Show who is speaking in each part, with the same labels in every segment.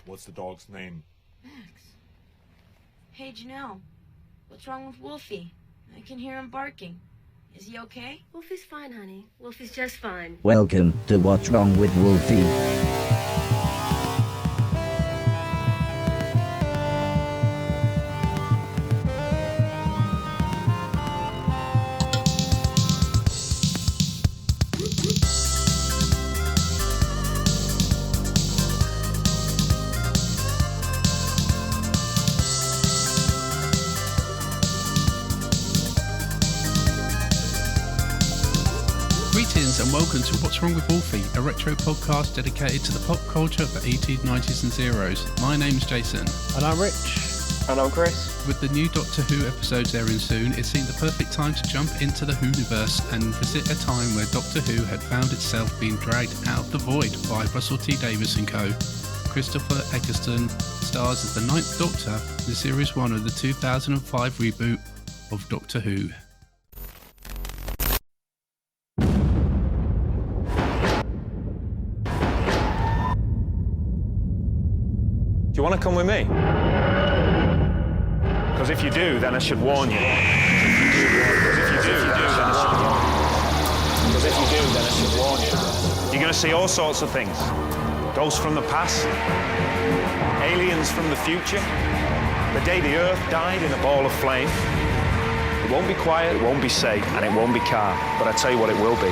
Speaker 1: What's the dog's name?
Speaker 2: Max. Hey, Janelle. What's wrong with Wolfie? I can hear him barking. Is he okay?
Speaker 3: Wolfie's fine, honey. Wolfie's just fine.
Speaker 4: Welcome to What's Wrong with Wolfie.
Speaker 5: And welcome to What's Wrong with Wolfie, a retro podcast dedicated to the pop culture of the 80s, 90s and zeros. My name's Jason.
Speaker 6: And I'm Rich.
Speaker 7: And I'm Chris.
Speaker 5: With the new Doctor Who episodes airing soon, it seemed the perfect time to jump into the Who-niverse and visit a time where Doctor Who had found itself being dragged out of the void by Russell T Davies and co. Christopher Ecclestone stars as the Ninth Doctor in Series 1 of the 2005 reboot of Doctor Who.
Speaker 7: Do you want to come with me? Because if you do, then I should warn you. You're going to see all sorts of things. Ghosts from the past, aliens from the future, the day the Earth died in a ball of flame. It won't be quiet, it won't be safe, and it won't be calm. But I tell you what it will be.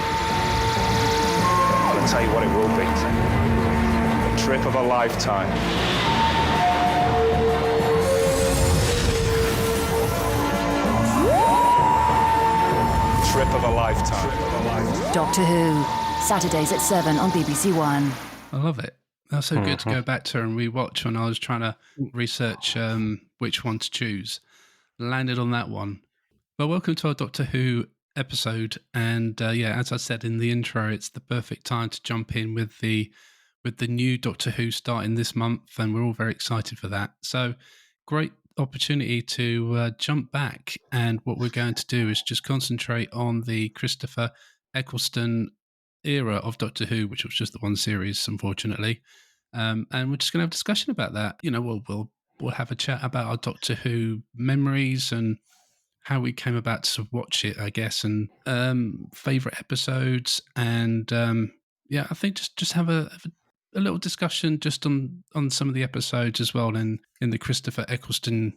Speaker 7: I'll tell you what it will be. The trip of a lifetime. Trip of a lifetime.
Speaker 8: Doctor Who, Saturdays at 7 on BBC One.
Speaker 5: I love it. That's so good to go back to and rewatch when I was trying to research which one to choose. Landed on that one. Well, welcome to our Doctor Who episode. And as I said in the intro, it's the perfect time to jump in with the new Doctor Who starting this month, and we're all very excited for that. So great opportunity to jump back, and what we're going to do is just concentrate on the Christopher Ecclestone era of Doctor Who, which was just the one series, unfortunately, and we're just going to have a discussion about that. You know, we'll have a chat about our Doctor Who memories and how we came about to watch it, I guess, and favorite episodes, and I think just have a little discussion just on some of the episodes as well in the Christopher Ecclestone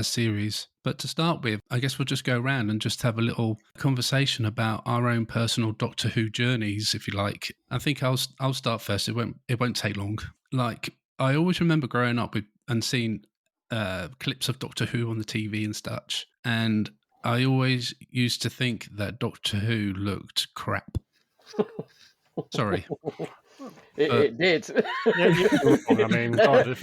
Speaker 5: series. But to start with, I guess we'll just go around and just have a little conversation about our own personal Doctor Who journeys, if you like. I think I'll start first. It won't take long. Like, I always remember growing up with and seeing clips of Doctor Who on the TV and such, and I always used to think that Doctor Who looked crap. Sorry.
Speaker 6: It did. I mean, God,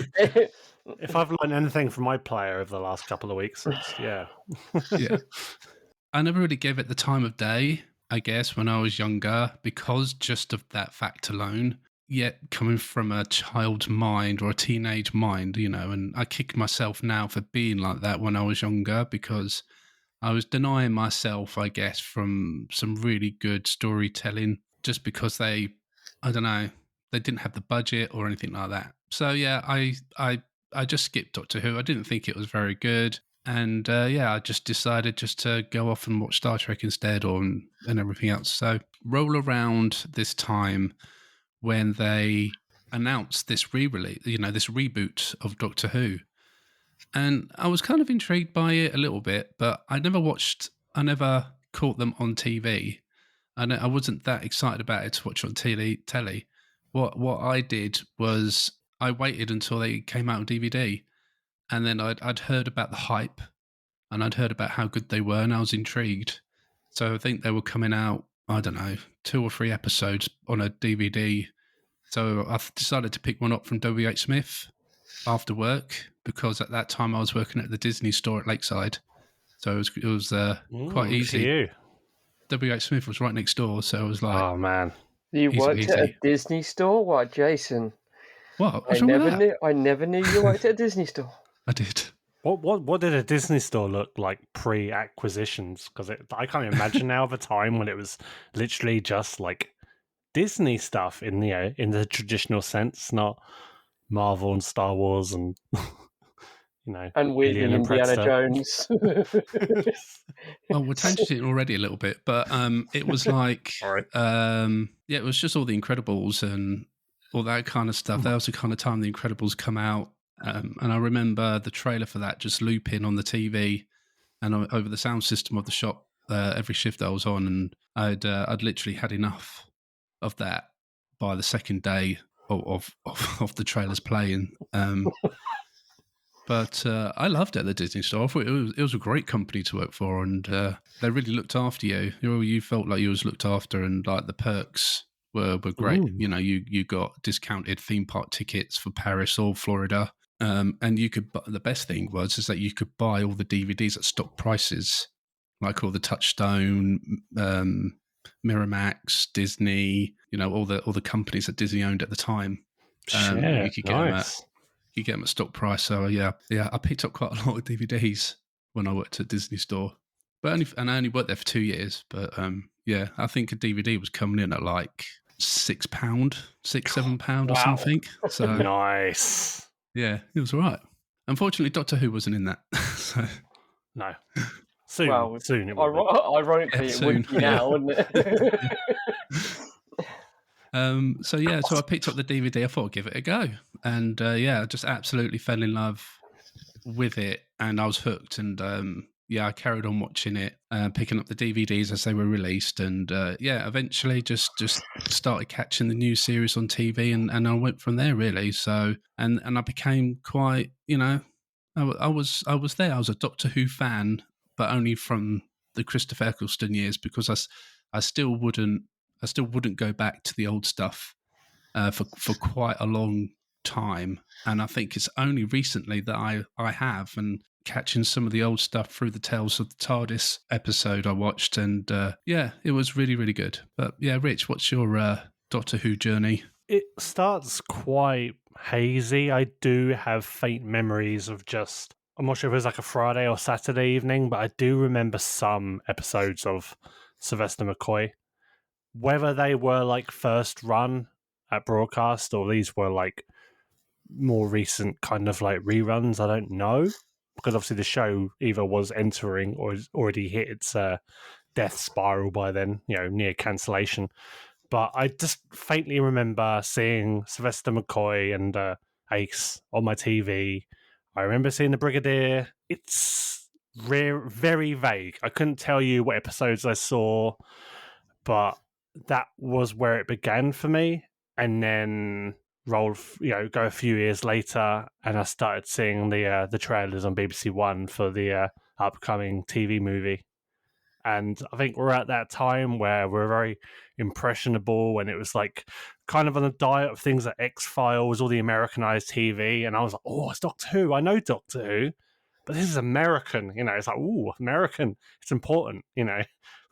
Speaker 6: if I've learned anything from my player over the last couple of weeks, it's, yeah.
Speaker 5: I never really gave it the time of day, I guess, when I was younger, because just of that fact alone. Yet coming from a child's mind or a teenage mind, you know, and I kick myself now for being like that when I was younger, because I was denying myself, I guess, from some really good storytelling just because they didn't have the budget or anything like that. So yeah, I just skipped Doctor Who. I didn't think it was very good, and I just decided just to go off and watch Star Trek instead, and everything else. So roll around this time when they announced this re-release, this reboot of Doctor Who, and I was kind of intrigued by it a little bit, but I never caught them on TV. And I wasn't that excited about it to watch on telly. What I did was I waited until they came out on DVD, and then I'd heard about the hype, and I'd heard about how good they were, and I was intrigued. So I think they were coming out, I don't know, 2 or 3 episodes on a DVD. So I decided to pick one up from WH Smith after work, because at that time I was working at the Disney store at Lakeside. So it was quite easy. WH Smith was right next door, so I was like,
Speaker 6: oh man,
Speaker 9: you worked at a Disney store? What, Jason?
Speaker 5: What?
Speaker 9: I never knew you worked at a Disney store.
Speaker 5: I did.
Speaker 6: What did a Disney store look like pre-acquisitions? Because I can't imagine now of a time when it was literally just like Disney stuff in the traditional sense, not Marvel and Star Wars and
Speaker 9: and weirdly
Speaker 6: Alien and
Speaker 9: Indiana
Speaker 6: Predator.
Speaker 9: Jones.
Speaker 5: Well, we're tangenting already a little bit, but it was like, it was just all the Incredibles and all that kind of stuff. That was the kind of time the Incredibles come out, and I remember the trailer for that just looping on the TV and over the sound system of the shop every shift I was on, and I'd literally had enough of that by the second day of the trailers playing. But I loved it at the Disney Store. I thought it was a great company to work for, and they really looked after you. You felt like you was looked after, and like the perks were great.
Speaker 6: Ooh.
Speaker 5: You got discounted theme park tickets for Paris or Florida, and you could. The best thing is that you could buy all the DVDs at stock prices, like all the Touchstone, Miramax, Disney. All the companies that Disney owned at the time. You could get them at. You get them at stock price. So yeah, I picked up quite a lot of DVDs when I worked at Disney Store, but I only worked there for 2 years. But I think a DVD was coming in at like £6, £7 or something. So
Speaker 6: nice.
Speaker 5: Yeah, it was all right. Unfortunately, Doctor Who wasn't in that. So
Speaker 6: no. Soon it will be.
Speaker 9: Ironically, it would be now, wouldn't it?
Speaker 5: So I picked up the DVD. I thought I'd give it a go, and I just absolutely fell in love with it, and I was hooked. And I carried on watching it, picking up the DVDs as they were released, and eventually just started catching the new series on TV, and I went from there really. So and I became quite, I was there. I was a Doctor Who fan, but only from the Christopher Ecclestone years, because I still wouldn't go back to the old stuff for quite a long time. And I think it's only recently that I have, and catching some of the old stuff through the Tales of the TARDIS episode I watched. And it was really, really good. But yeah, Rich, what's your Doctor Who journey?
Speaker 6: It starts quite hazy. I do have faint memories of I'm not sure if it was like a Friday or Saturday evening, but I do remember some episodes of Sylvester McCoy. Whether they were like first run at broadcast or these were like more recent kind of like reruns, I don't know. Because obviously the show either was entering or has already hit its death spiral by then, near cancellation. But I just faintly remember seeing Sylvester McCoy and Ace on my TV. I remember seeing the Brigadier. It's very vague. I couldn't tell you what episodes I saw, but that was where it began for me. And then go a few years later, and I started seeing the trailers on BBC One for the upcoming TV movie. And I think we're at that time where we're very impressionable, and it was like kind of on a diet of things like X-Files, all the Americanized TV. And I was like, oh, it's Doctor Who. I know Doctor Who, but this is American. It's like, ooh, American. It's important. We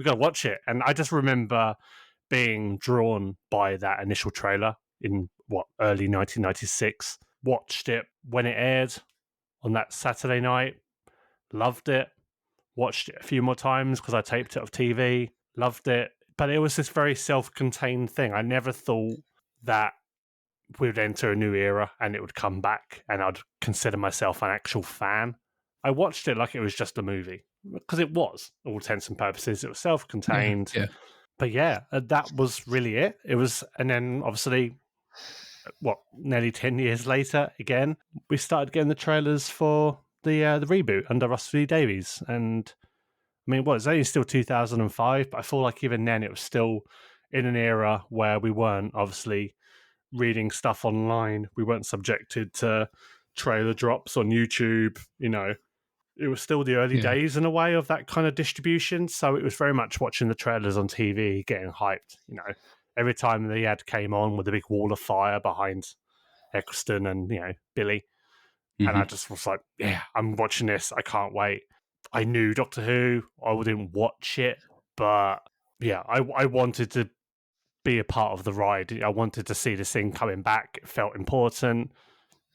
Speaker 6: got to watch it. And I just remember being drawn by that initial trailer in early 1996. Watched it when it aired on that Saturday night. Loved it. Watched it a few more times because I taped it off TV. Loved it. But it was this very self-contained thing. I never thought that we'd enter a new era and it would come back and I'd consider myself an actual fan. I watched it like it was just a movie, because it was, all intents and purposes. It was self-contained.
Speaker 5: Yeah.
Speaker 6: But that was really it. It was, and then obviously, nearly 10 years later, again, we started getting the trailers for the reboot under Russell T Davies. And I mean, it's only still 2005, but I feel like even then it was still in an era where we weren't obviously reading stuff online. We weren't subjected to trailer drops on YouTube. It was still the early days in a way of that kind of distribution. So it was very much watching the trailers on TV, getting hyped. Every time the ad came on with a big wall of fire behind Ecclestone and, Billy. Mm-hmm. And I just was like, yeah, I'm watching this. I can't wait. I knew Doctor Who. I didn't watch it. But yeah, I wanted to be a part of the ride. I wanted to see this thing coming back. It felt important.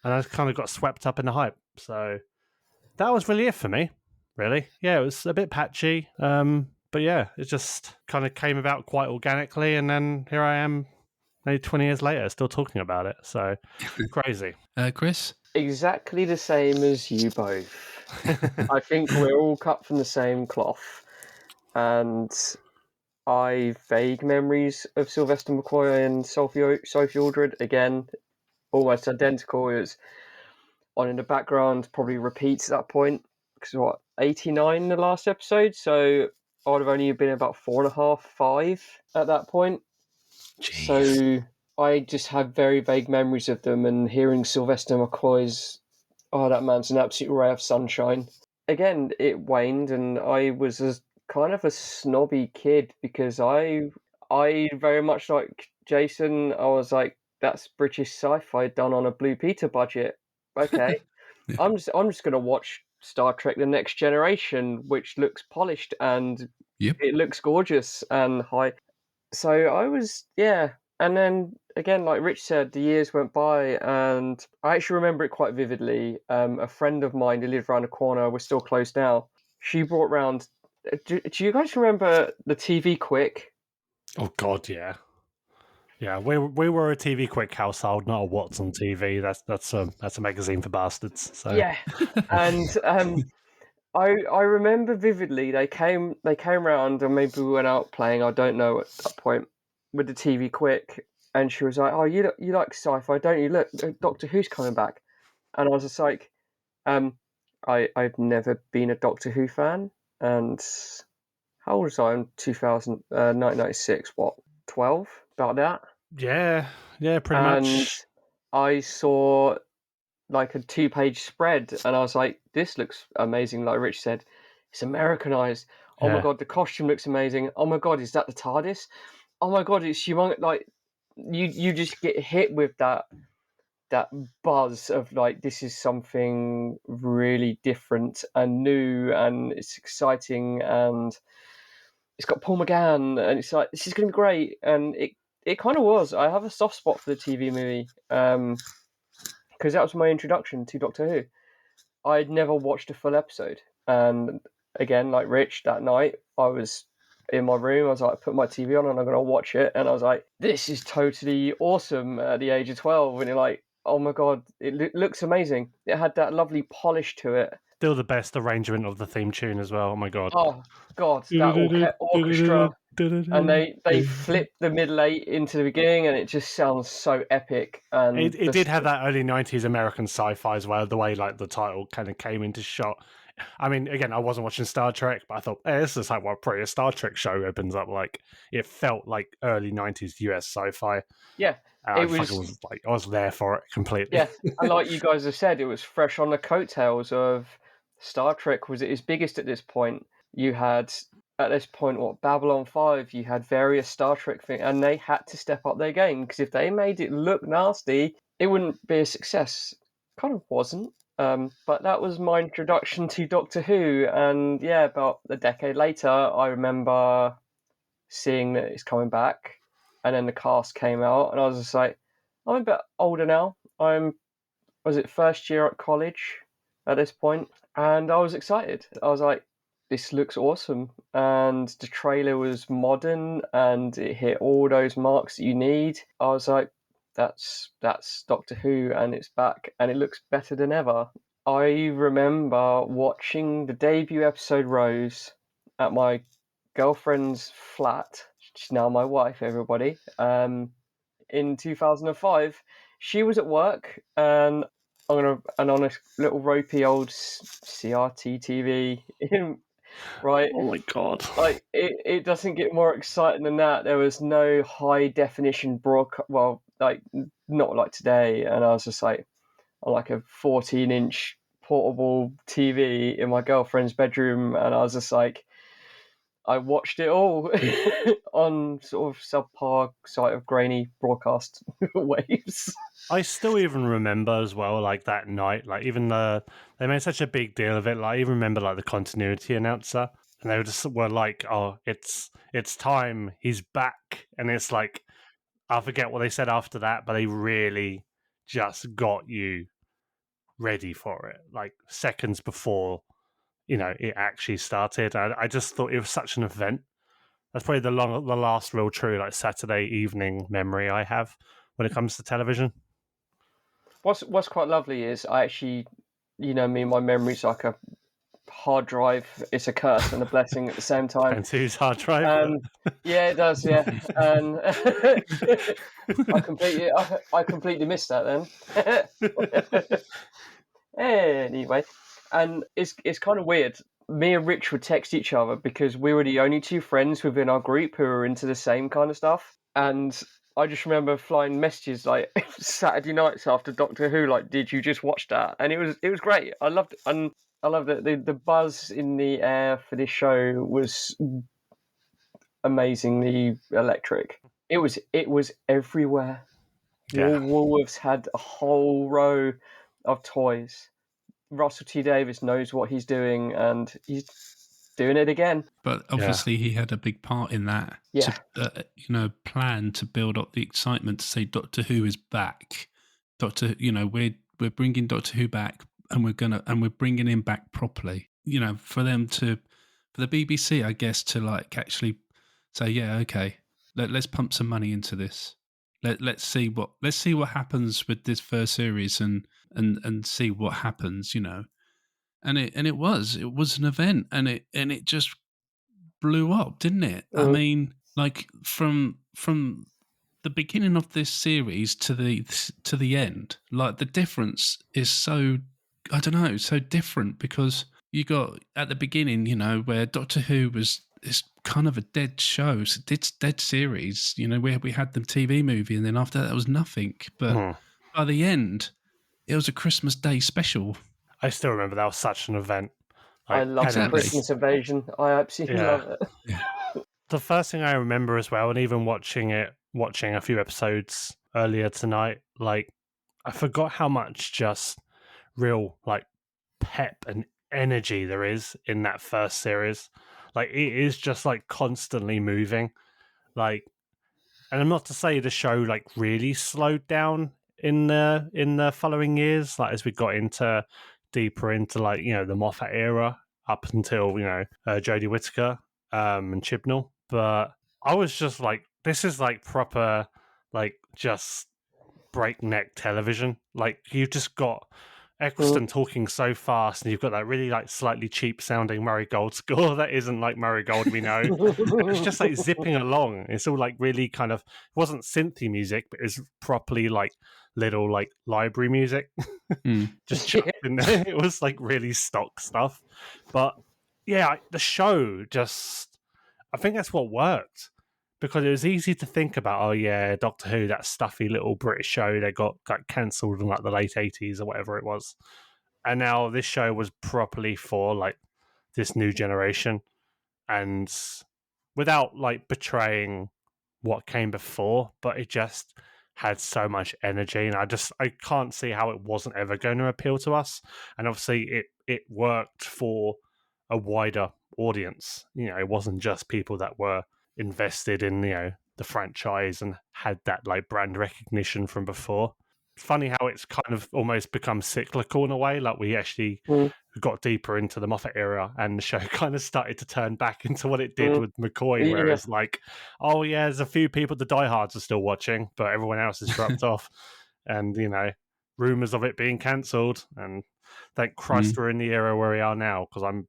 Speaker 6: And I kind of got swept up in the hype. So that was really it for me, really. Yeah, it was a bit patchy. But yeah, it just kind of came about quite organically. And then here I am maybe 20 years later, still talking about it. So crazy.
Speaker 5: Chris?
Speaker 9: Exactly the same as you both. I think we're all cut from the same cloth. And I vague memories of Sylvester McCoy and Sophie Aldred. Again, almost identical. It was on in the background, probably repeats at that point. Because what, 89 the last episode? So I would have only been about 4.5, 5 at that point.
Speaker 6: Jeez.
Speaker 9: So I just have very vague memories of them, and hearing Sylvester McCoy's, oh, that man's an absolute ray of sunshine. Again, it waned, and I was kind of a snobby kid because I very much like Jason. I was like, that's British sci-fi done on a Blue Peter budget. Okay, I'm just gonna watch Star Trek: The Next Generation, which looks polished and it looks gorgeous and high. So I was, yeah. And then again, like Rich said, the years went by, and I actually remember it quite vividly. A friend of mine who lived around the corner, we're still close now. She brought round. Do you guys remember the TV Quick?
Speaker 6: Oh God, yeah. Yeah, we were a TV Quick household, not a What's on TV. That's a magazine for bastards. So
Speaker 9: Yeah, and I remember vividly they came round, and maybe we went out playing. I don't know at that point with the TV Quick, and she was like, "Oh, you like sci-fi, don't you? Look, Doctor Who's coming back," and I was just like, I've never been a Doctor Who fan, and how old was I in 1996? What, 12? About that.
Speaker 6: yeah, pretty
Speaker 9: And
Speaker 6: much.
Speaker 9: I saw like a 2-page spread, and I was like, this looks amazing. Like Rich said, it's Americanized. Oh my
Speaker 6: Yeah.
Speaker 9: god, the costume looks amazing. Oh my god, is that the TARDIS? Oh my god, it's humongous. Like you just get hit with that buzz of like, this is something really different and new, and it's exciting, and it's got Paul McGann, and it's like, this is going to be great. And it kind of was. I have a soft spot for the TV movie, because that was my introduction to Doctor Who. I'd never watched a full episode, and again, like Rich, that night I was in my room. I was like, put my TV on and I'm going to watch it, and I was like, this is totally awesome at the age of 12. And you're like, oh my god, it looks amazing. It had that lovely polish to it.
Speaker 6: Still the best arrangement of the theme tune as well. Oh my god.
Speaker 9: Oh god, that orchestra. And they flip the middle 8 into the beginning, and it just sounds so epic. And
Speaker 6: it did have that early 90s American sci-fi as well, the way like the title kind of came into shot. I mean, again, I wasn't watching Star Trek, but I thought, hey, this is like what a Star Trek show opens up like. It felt like early 90s US sci-fi.
Speaker 9: Yeah,
Speaker 6: I was there for it completely.
Speaker 9: Yeah, and like you guys have said, it was fresh on the coattails of Star Trek was at its biggest at this point. You had, at this point, Babylon 5, you had various Star Trek things, and they had to step up their game, because if they made it look nasty, it wouldn't be a success. Kind of wasn't. But that was my introduction to Doctor Who, and yeah, about a decade later, I remember seeing that it's coming back, and then the cast came out, and I was just like, I'm a bit older now. Was it first year at college at this point? And I was excited. I was like, this looks awesome. And the trailer was modern, and it hit all those marks that you need. I was like, that's Doctor Who, and it's back, and it looks better than ever. I remember watching the debut episode Rose at my girlfriend's flat. She's now my wife, everybody. In 2005, she was at work, and on a little ropey old CRT TV, right?
Speaker 6: Oh my god!
Speaker 9: Like it doesn't get more exciting than that. There was no high definition broadcast. Well, like not like today. And I was just like, on like a 14-inch portable TV in my girlfriend's bedroom, and I was just like, I watched it all on sort of subpar site of grainy broadcast waves.
Speaker 6: I still even remember as well, like that night, like even they made such a big deal of it. Like I even remember like the continuity announcer, and they were like, "Oh, it's time, he's back," and it's like, I forget what they said after that, but they really just got you ready for it, like seconds before it actually started. I just thought it was such an event. That's probably the last real true like Saturday evening memory I have when it comes to television.
Speaker 9: What's quite lovely is I actually, me, my memory's like a hard drive. It's a curse and a blessing at the same time.
Speaker 6: Depends whose hard drive.
Speaker 9: Yeah, it does. Yeah, and I completely missed that then. Anyway, and it's kind of weird. Me and Rich would text each other because we were the only two friends within our group who were into the same kind of stuff. And I just remember flying messages like Saturday nights after Doctor Who, like, "Did you just watch that?" And it was great. I loved it. And I loved it. The buzz in the air for this show was amazingly electric. It was everywhere.
Speaker 6: Yeah.
Speaker 9: Woolworths had a whole row of toys. Russell T Davies knows what he's doing, and he's doing it again.
Speaker 5: But obviously, he had a big part in that.
Speaker 9: Yeah.
Speaker 5: To plan to build up the excitement to say Doctor Who is back. We're bringing Doctor Who back, and we're bringing him back properly. For the BBC, I guess, to like actually say, yeah, okay, let's pump some money into this. Let's see what happens with this first series and see what happens, And it was an event, and it just blew up, didn't it? I mean, like from the beginning of this series to the end, like the difference is so, I don't know, so different, because you got at the beginning, where Doctor Who is kind of a dead show, it's dead series, where we had the TV movie, and then after that was nothing. But by the end, it was a Christmas Day special.
Speaker 6: I still remember that was such an event.
Speaker 9: I love the Christmas Invasion. I absolutely love it.
Speaker 6: Yeah. The first thing I remember as well, and even watching a few episodes earlier tonight, like I forgot how much just real like pep and energy there is in that first series. Like it is just like constantly moving. Like, and I'm not to say the show like really slowed down in the following years, like as we got deeper into like the Moffat era up until Jodie Whittaker and Chibnall. But I was just like, this is like proper like just breakneck television. Like you've just got Ecclestone talking so fast, and you've got that really like slightly cheap sounding Murray Gold score that isn't like Murray Gold we know. It's just like zipping along. It's all like really kind of, it wasn't synthy music, but it's properly like little like library music just chucked in there. It was like really stock stuff. But yeah, the show just, I think that's what worked, because it was easy to think about, oh yeah, Doctor Who, that stuffy little British show that got cancelled in like the late 80s or whatever it was. And now this show was properly for like this new generation, and without like betraying what came before, but it just had so much energy, and I can't see how it wasn't ever going to appeal to us. And obviously it worked for a wider audience. It wasn't just people that were invested in the franchise and had that like brand recognition from before. It's funny how it's kind of almost become cyclical in a way. Like we actually got deeper into the Moffat era, and the show kind of started to turn back into what it did with McCoy, where it's like, oh yeah, there's a few people, the diehards are still watching, but everyone else has dropped off, and rumors of it being cancelled. And thank Christ we're in the era where we are now, because I'm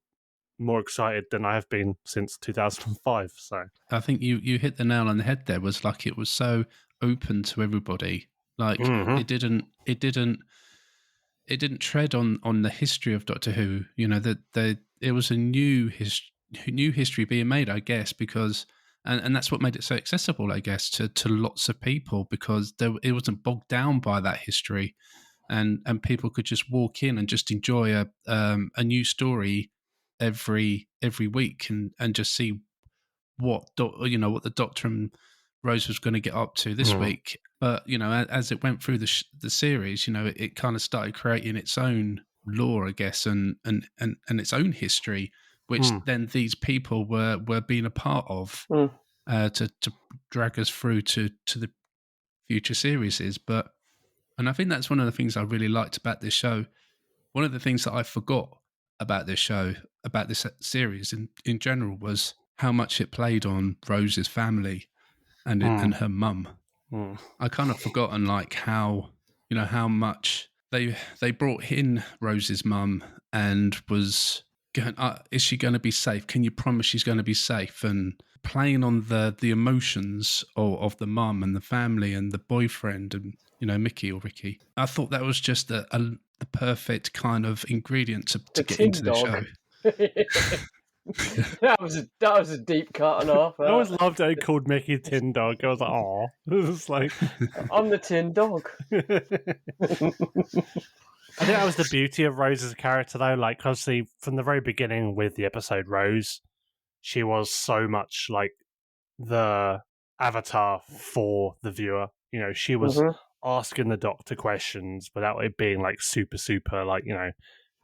Speaker 6: more excited than I have been since 2005. So
Speaker 5: I think you hit the nail on the head there. Was like it was so open to everybody. Like it didn't tread on the history of Doctor Who. That it was a new history being made, I guess, because and that's what made it so accessible, I guess, to lots of people, because it wasn't bogged down by that history, and people could just walk in and just enjoy a new story every week and just see what the Doctor and Rose was going to get up to this week. But as it went through the series, it kind of started creating its own lore, I guess, and its own history, which then these people were being a part of to drag us through to the future series. And I think that's one of the things I really liked about this show. One of the things that I forgot about this show, about this series in general, was how much it played on Rose's family and her mum. I kind of forgotten like how much they brought in Rose's mum and was going, is she going to be safe? Can you promise she's going to be safe? And playing on the emotions of the mum and the family and the boyfriend and Mickey or Ricky. I thought that was just the perfect kind of ingredient to get into the show.
Speaker 9: that was a deep cut and half.
Speaker 6: I always loved how he called Mickey Tin Dog. I was like, oh, it was like,
Speaker 9: I'm the Tin Dog.
Speaker 6: I think that was the beauty of Rose's character, though. Like, obviously, from the very beginning with the episode Rose, she was so much like the avatar for the viewer. She was asking the Doctor questions without it being like super, like,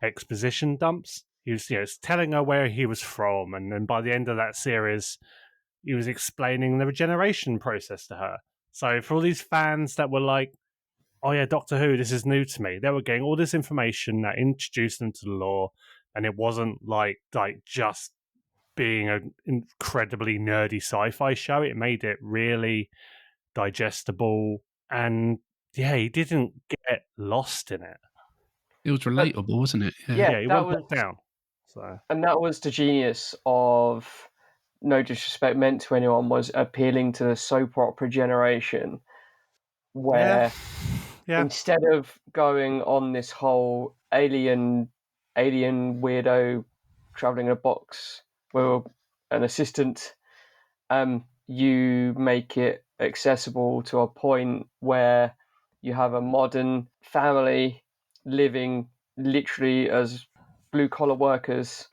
Speaker 6: exposition dumps. He was, telling her where he was from, and then by the end of that series, he was explaining the regeneration process to her. So for all these fans that were like, oh yeah, Doctor Who, this is new to me, they were getting all this information that introduced them to the lore, and it wasn't like just being an incredibly nerdy sci-fi show. It made it really digestible, and yeah, he didn't get lost in it.
Speaker 5: It was relatable, wasn't it?
Speaker 9: Yeah,
Speaker 6: he wasn't down. So.
Speaker 9: And that was the genius of, no disrespect meant to anyone, was appealing to the soap opera generation, where instead of going on this whole alien weirdo traveling in a box with an assistant, you make it accessible to a point where you have a modern family living literally as blue-collar workers.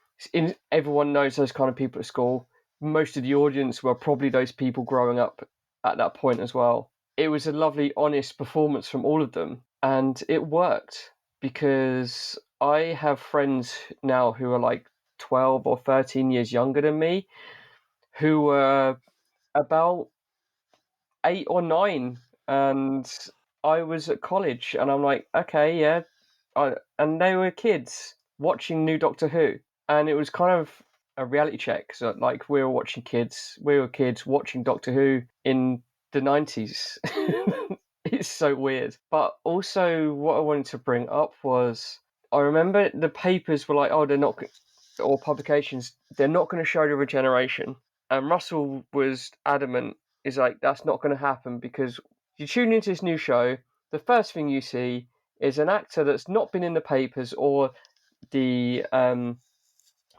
Speaker 9: Everyone knows those kind of people at school. Most of the audience were probably those people growing up at that point as well. It was a lovely, honest performance from all of them, and it worked because I have friends now who are like 12 or 13 years younger than me, who were about 8 or 9, and I was at college, and I'm like, okay, yeah. And they were kids watching new Doctor Who, and it was kind of a reality check. So, like, we were kids watching Doctor Who in the 90s. It's so weird. But also, what I wanted to bring up was, I remember the papers were like, oh, they're not, or publications, they're not going to show the regeneration. And Russell was adamant, is like, that's not going to happen, because you tune into this new show, the first thing you see is an actor that's not been in the papers or the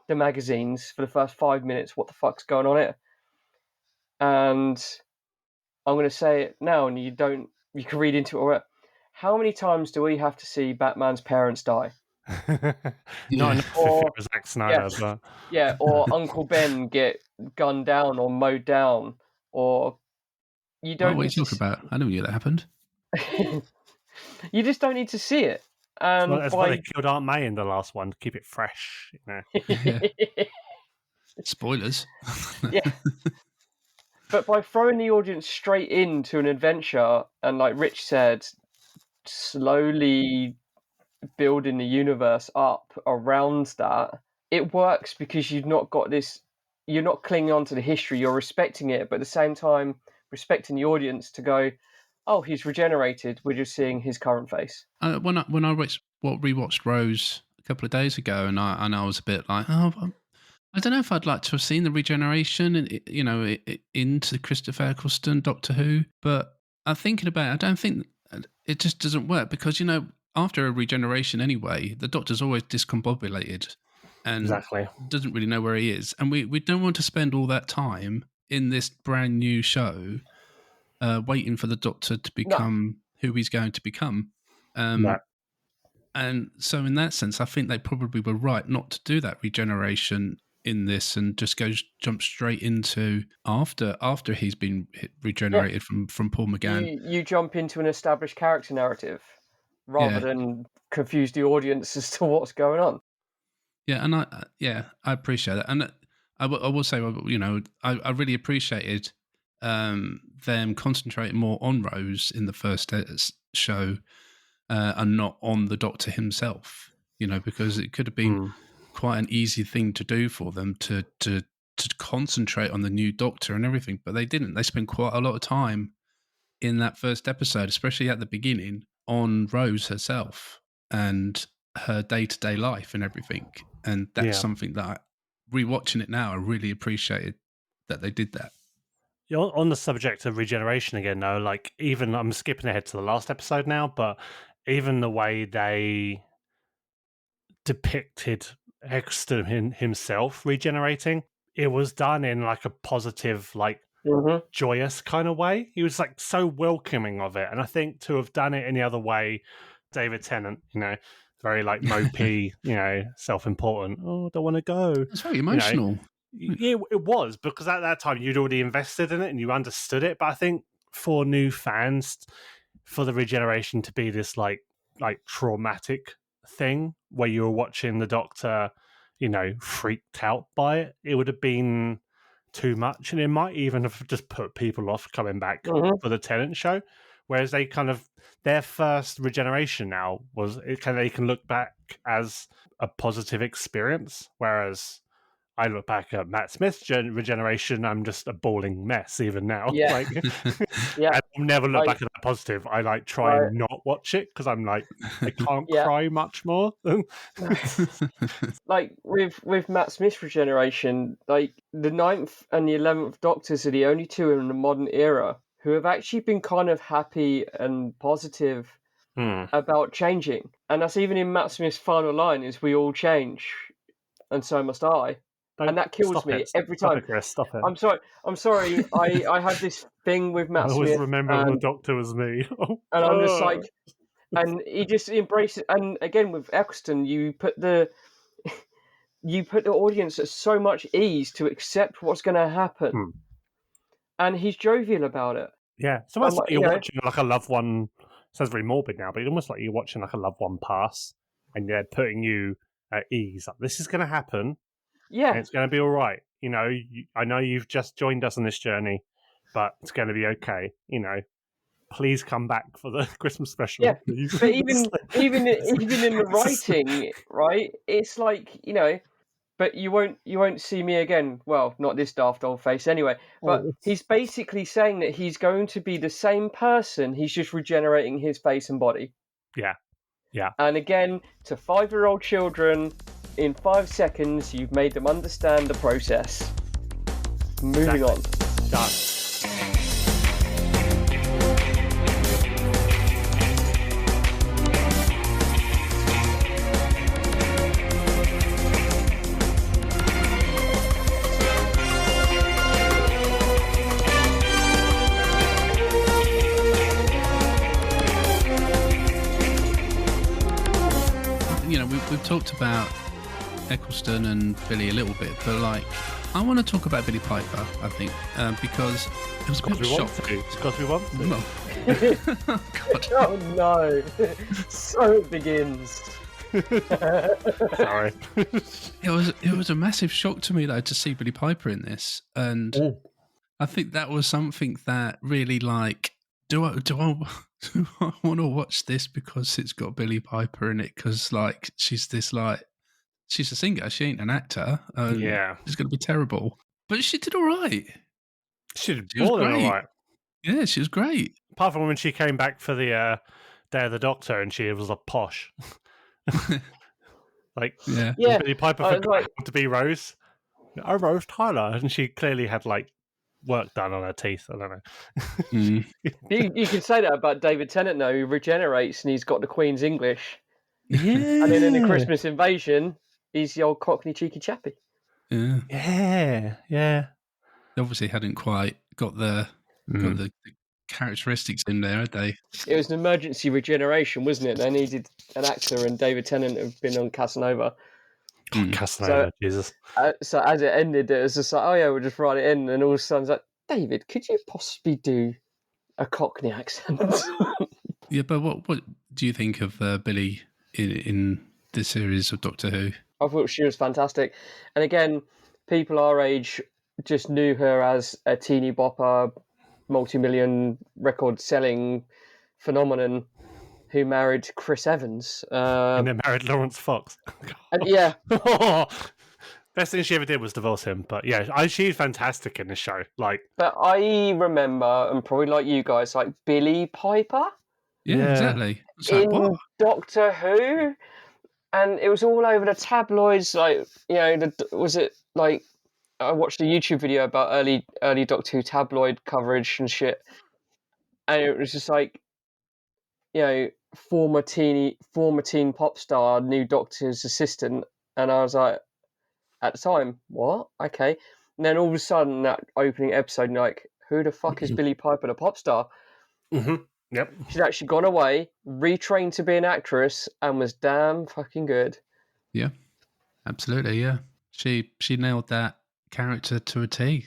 Speaker 9: magazines for the first 5 minutes. What the fuck's going on here? And I'm going to say it now, and you can read into it. Or how many times do we have to see Batman's parents die?
Speaker 6: Not enough if it was Zack Snyder.
Speaker 9: Yeah,
Speaker 6: but...
Speaker 9: yeah, or Uncle Ben get gunned down or mowed down, or you don't.
Speaker 5: What are you talking about? I never knew that happened.
Speaker 9: You just don't need to see it. And
Speaker 6: that's why they killed Aunt May in the last one, to keep it fresh.
Speaker 5: Spoilers.
Speaker 9: Yeah. But by throwing the audience straight into an adventure, and like Rich said, slowly building the universe up around that, it works because you've not got this, you're not clinging on to the history, you're respecting it, but at the same time respecting the audience to go, oh, he's regenerated, we're just seeing his current face.
Speaker 5: When I rewatched Rose a couple of days ago, and I was a bit like, oh, I don't know if I'd like to have seen the regeneration, into Christopher Ecclestone Doctor Who. But I'm thinking about it, I don't think it just doesn't work, because after a regeneration anyway, the Doctor's always discombobulated and doesn't really know where he is, and we don't want to spend all that time in this brand new show waiting for the Doctor to become who he's going to become. And so in that sense, I think they probably were right not to do that regeneration in this and just jump straight into after he's been regenerated from Paul McGann.
Speaker 9: You jump into an established character narrative rather than confuse the audience as to what's going on.
Speaker 5: Yeah, and I appreciate that. And I will say, I really appreciated them concentrating more on Rose in the first show and not on the Doctor himself, because it could have been quite an easy thing to do for them to to concentrate on the new Doctor and everything, but they didn't. They spent quite a lot of time in that first episode, especially at the beginning, on Rose herself and her day-to-day life and everything. And that's something that, rewatching it now, I really appreciated that they did that.
Speaker 6: On the subject of regeneration again, though, like, even I'm skipping ahead to the last episode now, but even the way they depicted Ecclestone himself regenerating, it was done in like a positive, like joyous kind of way. He was like so welcoming of it, and I think to have done it any other way, David Tennant, very like mopey, self-important. Oh, don't want to go.
Speaker 5: It's very emotional.
Speaker 6: Yeah, it was, because at that time you'd already invested in it and you understood it. But I think for new fans, for the regeneration to be this like traumatic thing where you were watching the Doctor, freaked out by it, it would have been too much, and it might even have just put people off coming back for the Tennant show. Whereas they kind of, their first regeneration now was they can look back as a positive experience, whereas I look back at Matt Smith's regeneration, I'm just a bawling mess even now.
Speaker 9: Yeah.
Speaker 6: I'll never look back at that positive. I try and not watch it because I'm like, I can't cry much more.
Speaker 9: Like with Matt Smith's regeneration, like the 9th and the 11th Doctors are the only two in the modern era who have actually been kind of happy and positive about changing. And that's even in Matt Smith's final line is, "We all change, and so must I." And that kills me every time.
Speaker 6: Stop it.
Speaker 9: I'm sorry. I have this thing with Matt Smith.
Speaker 6: I always remember the Doctor was me.
Speaker 9: And I'm just like, and he just embraces. And again with Ecclestone, you put the audience at so much ease to accept what's going to happen, and he's jovial about it.
Speaker 6: Yeah, it's almost like you're watching like a loved one. It sounds very morbid now, but it's almost like you're watching like a loved one pass, and they're putting you at ease. Like, this is going to happen.
Speaker 9: Yeah,
Speaker 6: and it's going to be all right. I know you've just joined us on this journey, but it's going to be okay. Please come back for the Christmas special.
Speaker 9: Yeah,
Speaker 6: please.
Speaker 9: But even in the writing, right? It's like, but you won't see me again. Well, not this daft old face anyway. But he's basically saying that he's going to be the same person. He's just regenerating his face and body.
Speaker 6: Yeah.
Speaker 9: And again, to 5-year-old children, in 5 seconds, you've made them understand the process. Moving on.
Speaker 6: Done.
Speaker 5: We've talked about Ecclestone and Billy a little bit, but like, I want to talk about Billy Piper, I think, because it was a bit of a shock.
Speaker 6: Because we want to.
Speaker 5: No. Oh, God.
Speaker 9: Oh no! So it begins.
Speaker 6: Sorry.
Speaker 5: It was a massive shock to me though to see Billy Piper in this, and I think that was something that really like. Do I want to watch this because it's got Billy Piper in it? Because like she's a singer, she ain't an actor. It's going to be terrible. But she did all right.
Speaker 6: She was great. All right.
Speaker 5: Yeah, she was great.
Speaker 6: Apart from when she came back for the Day of the Doctor and she was a posh. Billy Piper forgot how to be Rose. I'm Rose Tyler, and she clearly had like work done on her teeth. I don't know.
Speaker 9: You can say that about David Tennant though, who regenerates and he's got the Queen's English.
Speaker 6: Yeah.
Speaker 9: And then in the Christmas Invasion, he's the old Cockney cheeky chappy.
Speaker 5: Yeah. They obviously hadn't quite got the characteristics in there, had they?
Speaker 9: It was an emergency regeneration, wasn't it? They needed an actor, and David Tennant had been on Casanova.
Speaker 6: Casanova, Jesus.
Speaker 9: So as it ended, it was just like, oh yeah, we'll just write it in, and all of a sudden it's like, David, could you possibly do a Cockney accent?
Speaker 5: Yeah, but what do you think of Billy in the series of Doctor Who?
Speaker 9: I thought she was fantastic. And again, people our age just knew her as a teeny bopper, multi-million record-selling phenomenon who married Chris Evans.
Speaker 6: And then married Lawrence Fox.
Speaker 9: And yeah.
Speaker 6: That Best thing she ever did was divorce him. But yeah, she's fantastic in this show. Like,
Speaker 9: But I remember, and probably like you guys, like Billy Piper
Speaker 5: Yeah, exactly. It's like,
Speaker 9: in
Speaker 5: what?
Speaker 9: Doctor Who, and it was all over the tabloids. Like, was it like I watched a YouTube video about early Doctor Who tabloid coverage and shit, and it was just like, former teen pop star, new Doctor's assistant, and I was like, at the time, what? Okay. And then all of a sudden, that opening episode, you're like, who the fuck is Billie Piper, the pop star?
Speaker 6: mm-hmm. Yep.
Speaker 9: She's actually gone away, retrained to be an actress, and was damn fucking good.
Speaker 5: Yeah, absolutely. Yeah, she nailed that character to a T.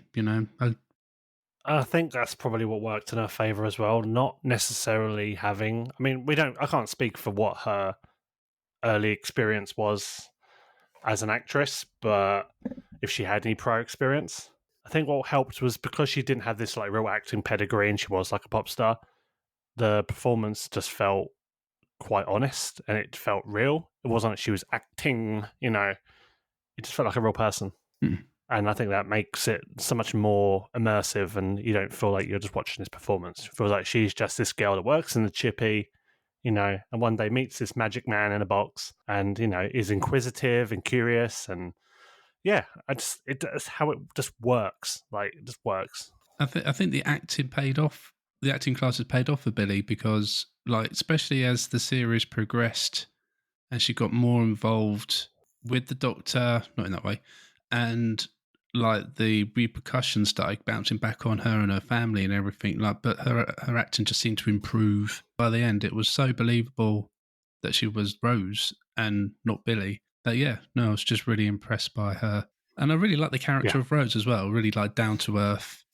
Speaker 6: I think that's probably what worked in her favour as well. Not necessarily having. I mean, I can't speak for what her early experience was as an actress, but if she had any prior experience, I think what helped was because she didn't have this like real acting pedigree and she was like a pop star. The performance just felt quite honest and it felt real. It wasn't like she was acting. It just felt like a real person.
Speaker 5: Mm.
Speaker 6: And I think that makes it so much more immersive and you don't feel like you're just watching this performance. It feels like she's just this girl that works in the chippy, and one day meets this magic man in a box and, is inquisitive and curious. And yeah, it's how it just works. Like, it just works.
Speaker 5: I think the acting paid off. The acting classes paid off for Billy because, like, especially as the series progressed and she got more involved with the Doctor, not in that way, and like the repercussions started bouncing back on her and her family and everything. Like, but her acting just seemed to improve. By the end, it was so believable that she was Rose and not Billy. That I was just really impressed by her, and I really like the character of Rose as well. Really like down to earth,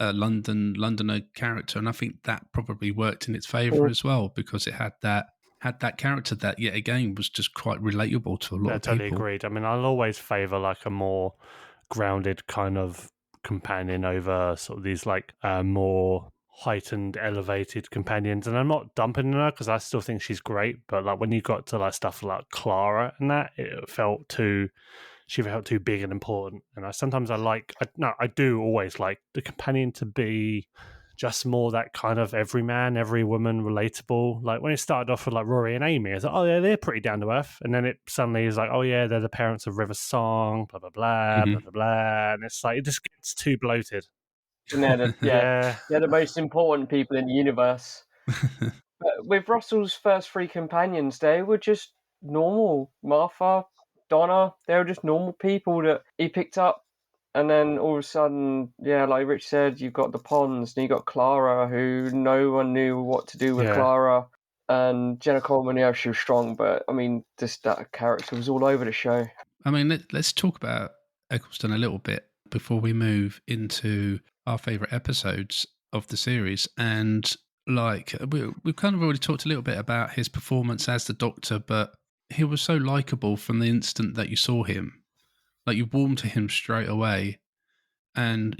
Speaker 5: Londoner character, and I think that probably worked in its favour as well because it had that character that yet again was just quite relatable to a lot of people.
Speaker 6: Totally agreed. I mean, I'll always favour like a more grounded kind of companion over sort of these like more heightened, elevated companions. And I'm not dumping her because I still think she's great. But like when you got to like stuff like Clara and that, she felt too big and important. And I do always like the companion to be just more that kind of everyman, every woman relatable. Like when it started off with like Rory and Amy, it's like, oh yeah, they're pretty down to earth. And then it suddenly is like, oh yeah, they're the parents of River Song, blah, blah, blah, blah, blah, blah. And it's like, it just gets too bloated.
Speaker 9: And they're the most important people in the universe. But with Russell's first three companions, they were just normal. Martha, Donna, they were just normal people that he picked up. And then all of a sudden, like Rich said, you've got the Ponds, and you got Clara, who no one knew what to do with Clara. And Jenna Coleman, she was strong, but I mean, just that character was all over the show.
Speaker 5: I mean, let's talk about Ecclestone a little bit before we move into our favourite episodes of the series. And like, we've kind of already talked a little bit about his performance as the Doctor, but he was so likeable from the instant that you saw him. Like, you warmed to him straight away, and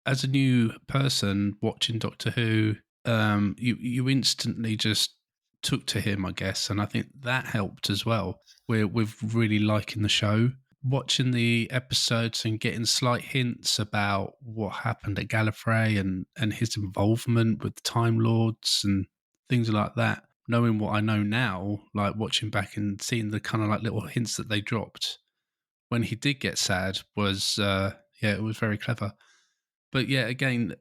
Speaker 5: as a new person watching Doctor Who, you instantly just took to him, I guess, and I think that helped as well. With really liking the show, watching the episodes and getting slight hints about what happened at Gallifrey and his involvement with the Time Lords and things like that. Knowing what I know now, like watching back and seeing the kind of like little hints that they dropped when he did get sad was, it was very clever. But yeah, again,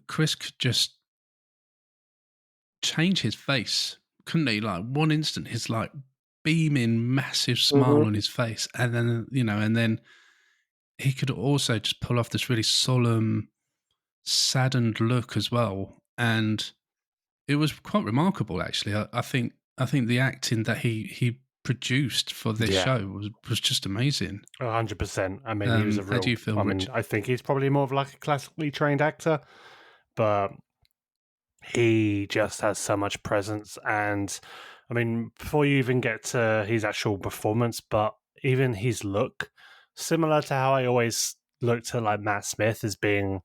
Speaker 5: Chris could just change his face, couldn't he? Like one instant, his like beaming, massive smile on his face, and then he could also just pull off this really solemn, saddened look as well, and it was quite remarkable, actually. I think the acting that he produced for this show was just amazing.
Speaker 6: 100%. I mean, he was a real...
Speaker 5: How do you feel, Rich?
Speaker 6: I think he's probably more of like a classically trained actor, but he just has so much presence. And I mean, before you even get to his actual performance, but even his look, similar to how I always look to like Matt Smith as being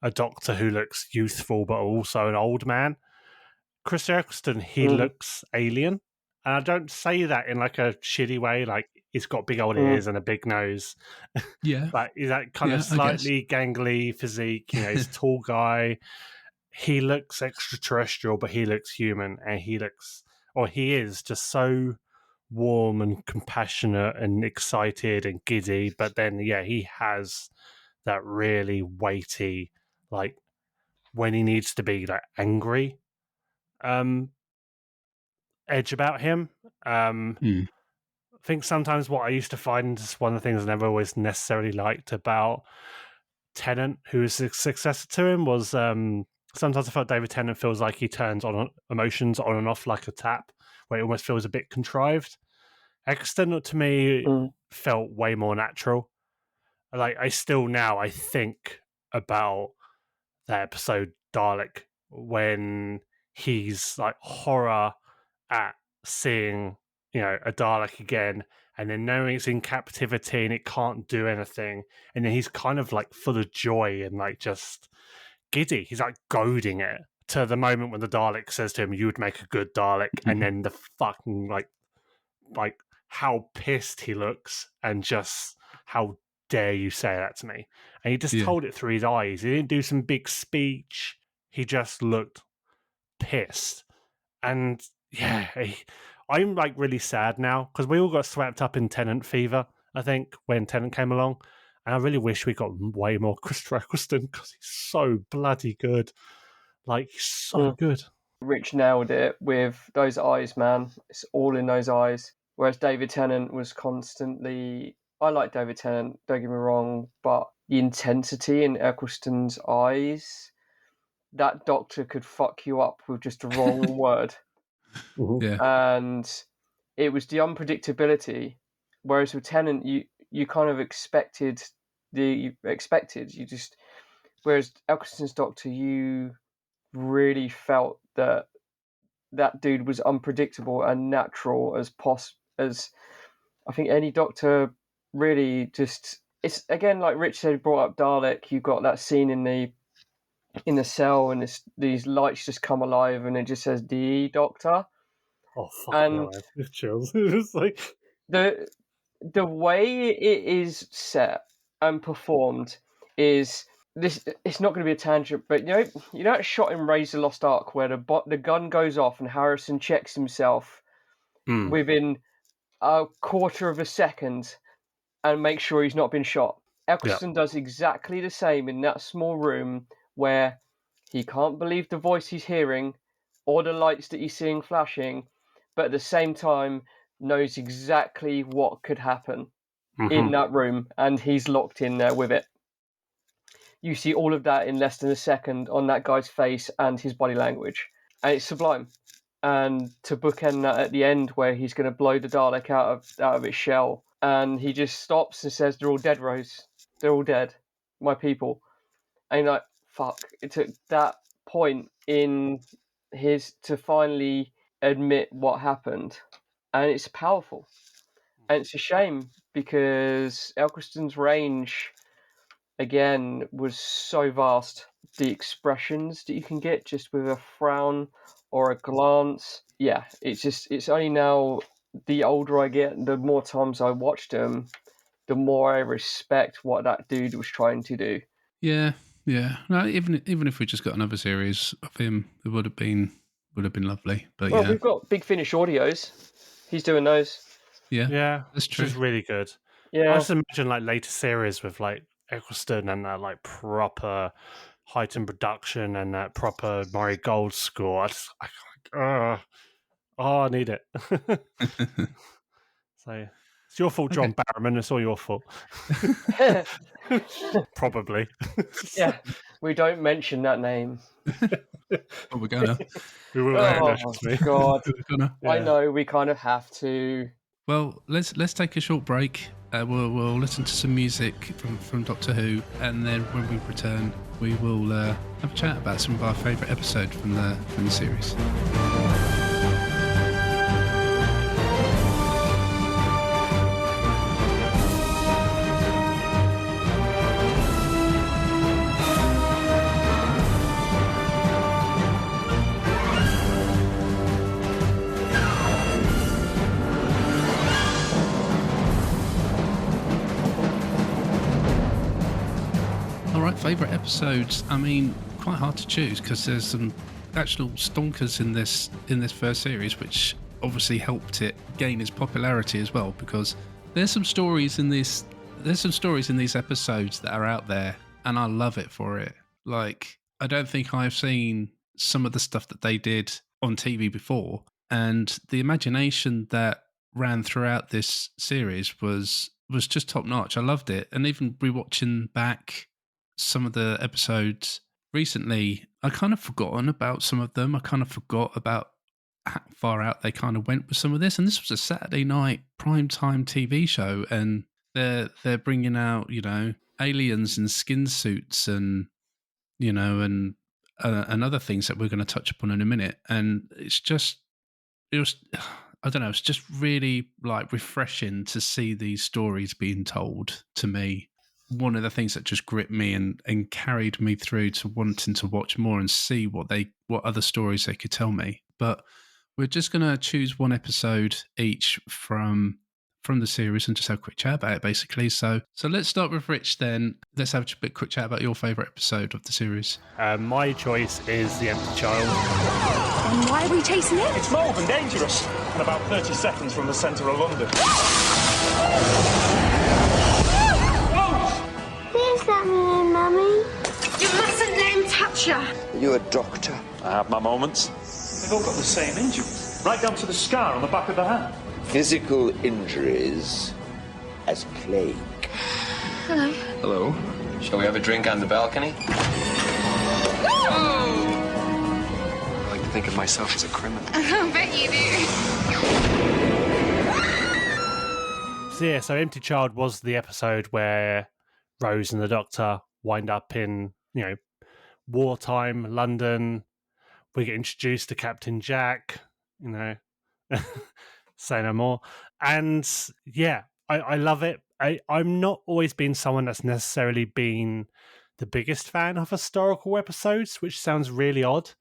Speaker 6: a Doctor who looks youthful but also an old man. Chris Ecclestone, he looks alien. And I don't say that in like a shitty way. Like, he's got big old ears and a big nose.
Speaker 5: Yeah.
Speaker 6: But he's that kind of slightly gangly physique. You know, he's a tall guy. He looks extraterrestrial, but he looks human, and he is just so warm and compassionate and excited and giddy. But then, yeah, he has that really weighty, like when he needs to be like angry, edge about him. I think sometimes what I used to find is one of the things I never always necessarily liked about Tennant, who is the successor to him, was sometimes I felt David Tennant feels like he turns on emotions on and off like a tap, where it almost feels a bit contrived. Ecclestone, to me, felt way more natural. Like, I think about that episode Dalek when he's like horror at seeing, you know, a Dalek again, and then knowing it's in captivity and it can't do anything, and then he's kind of like full of joy and like just giddy. He's like goading it to the moment when the Dalek says to him, "You would make a good Dalek," and then the fucking like how pissed he looks, and just how dare you say that to me? And he just told it through his eyes. He didn't do some big speech. He just looked pissed. And yeah, I'm like really sad now because we all got swept up in Tennant fever, I think, when Tennant came along. And I really wish we got way more Christopher Ecclestone because he's so bloody good. Like, he's so good.
Speaker 9: Rich nailed it with those eyes, man. It's all in those eyes. Whereas David Tennant was constantly... I like David Tennant, don't get me wrong, but the intensity in Ecclestone's eyes, that Doctor could fuck you up with just a wrong word.
Speaker 5: Yeah.
Speaker 9: And it was the unpredictability. Whereas with Tennant, you kind of expected. Whereas Ecclestone's Doctor, you really felt that dude was unpredictable and natural as I think any Doctor really just. It's again like Rich said, brought up Dalek. You got that scene in the cell, and these lights just come alive, and it just says "the Doctor."
Speaker 6: Oh fuck! And no, chills. It's like
Speaker 9: the way it is set and performed is this. It's not going to be a tangent, but you know that shot in Raise the Lost Ark where the gun goes off and Harrison checks himself within a quarter of a second and makes sure he's not been shot. Ecclestone does exactly the same in that small room where he can't believe the voice he's hearing or the lights that he's seeing flashing, but at the same time knows exactly what could happen in that room, and he's locked in there with it. You see all of that in less than a second on that guy's face and his body language, and it's sublime. And to bookend that at the end where he's going to blow the Dalek out of its shell, and he just stops and says, "They're all dead, Rose. They're all dead, my people." And you're like, fuck. It took that point in his to finally admit what happened, and it's powerful. And it's a shame because Ecclestone's range again was so vast. The expressions that you can get just with a frown or a glance, it's only now, the older I get, the more times I watched him, the more I respect what that dude was trying to do.
Speaker 5: Yeah. No, even if we just got another series of him, it would have been lovely. But
Speaker 9: well, we've got Big Finish audios. He's doing those.
Speaker 5: Yeah, that's true.
Speaker 6: Which is really good.
Speaker 9: Yeah,
Speaker 6: I just imagine like later series with like Ecclestone and that like proper heightened production and that proper Murray Gold score. I need it. So it's your fault, John Barrowman. It's all your fault. Probably.
Speaker 9: Yeah, we don't mention that name.
Speaker 5: Oh, we're gonna.
Speaker 6: We will.
Speaker 9: God,
Speaker 5: gonna.
Speaker 9: I know we kind of have to.
Speaker 5: Well, let's take a short break. We'll listen to some music from Doctor Who, and then when we return, we will have a chat about some of our favourite episodes from the series. Favourite episodes? I mean, quite hard to choose because there's some actual stonkers in this first series, which obviously helped it gain its popularity as well. Because there's some stories in these episodes that are out there, and I love it for it. Like, I don't think I've seen some of the stuff that they did on TV before, and the imagination that ran throughout this series was just top notch. I loved it, and even rewatching back some of the episodes recently, I kind of forgotten about some of them. I kind of forgot about how far out they kind of went with some of this, and this was a Saturday night primetime TV show, and they're bringing out, you know, aliens and skin suits and, you know, and other things that we're going to touch upon in a minute. And it was, I don't know, it's just really like refreshing to see these stories being told to me. One of the things that just gripped me and carried me through to wanting to watch more and see what other stories they could tell me. But we're just going to choose one episode each from the series and just have a quick chat about it, basically. So let's start with Rich then. Let's have a quick chat about your favourite episode of the series.
Speaker 6: My choice is The Empty Child.
Speaker 3: And why are we chasing it?
Speaker 1: It's mould and dangerous, and about 30 seconds from the centre of London.
Speaker 10: Please let me in, Mummy.
Speaker 3: You mustn't let him touch her.
Speaker 11: Are you a doctor?
Speaker 1: I have my moments. They've all got the same injuries, right down to the scar on the back of the hand.
Speaker 11: Physical injuries as plague.
Speaker 3: Hello.
Speaker 12: Hello. Shall we have a drink on the balcony? I like to think of myself as a criminal.
Speaker 3: I bet you do.
Speaker 6: So Empty Child was the episode where Rose and the Doctor wind up in, you know, wartime London. We get introduced to Captain Jack, you know, say no more. And yeah, I love it. I'm not always been someone that's necessarily been the biggest fan of historical episodes, which sounds really odd.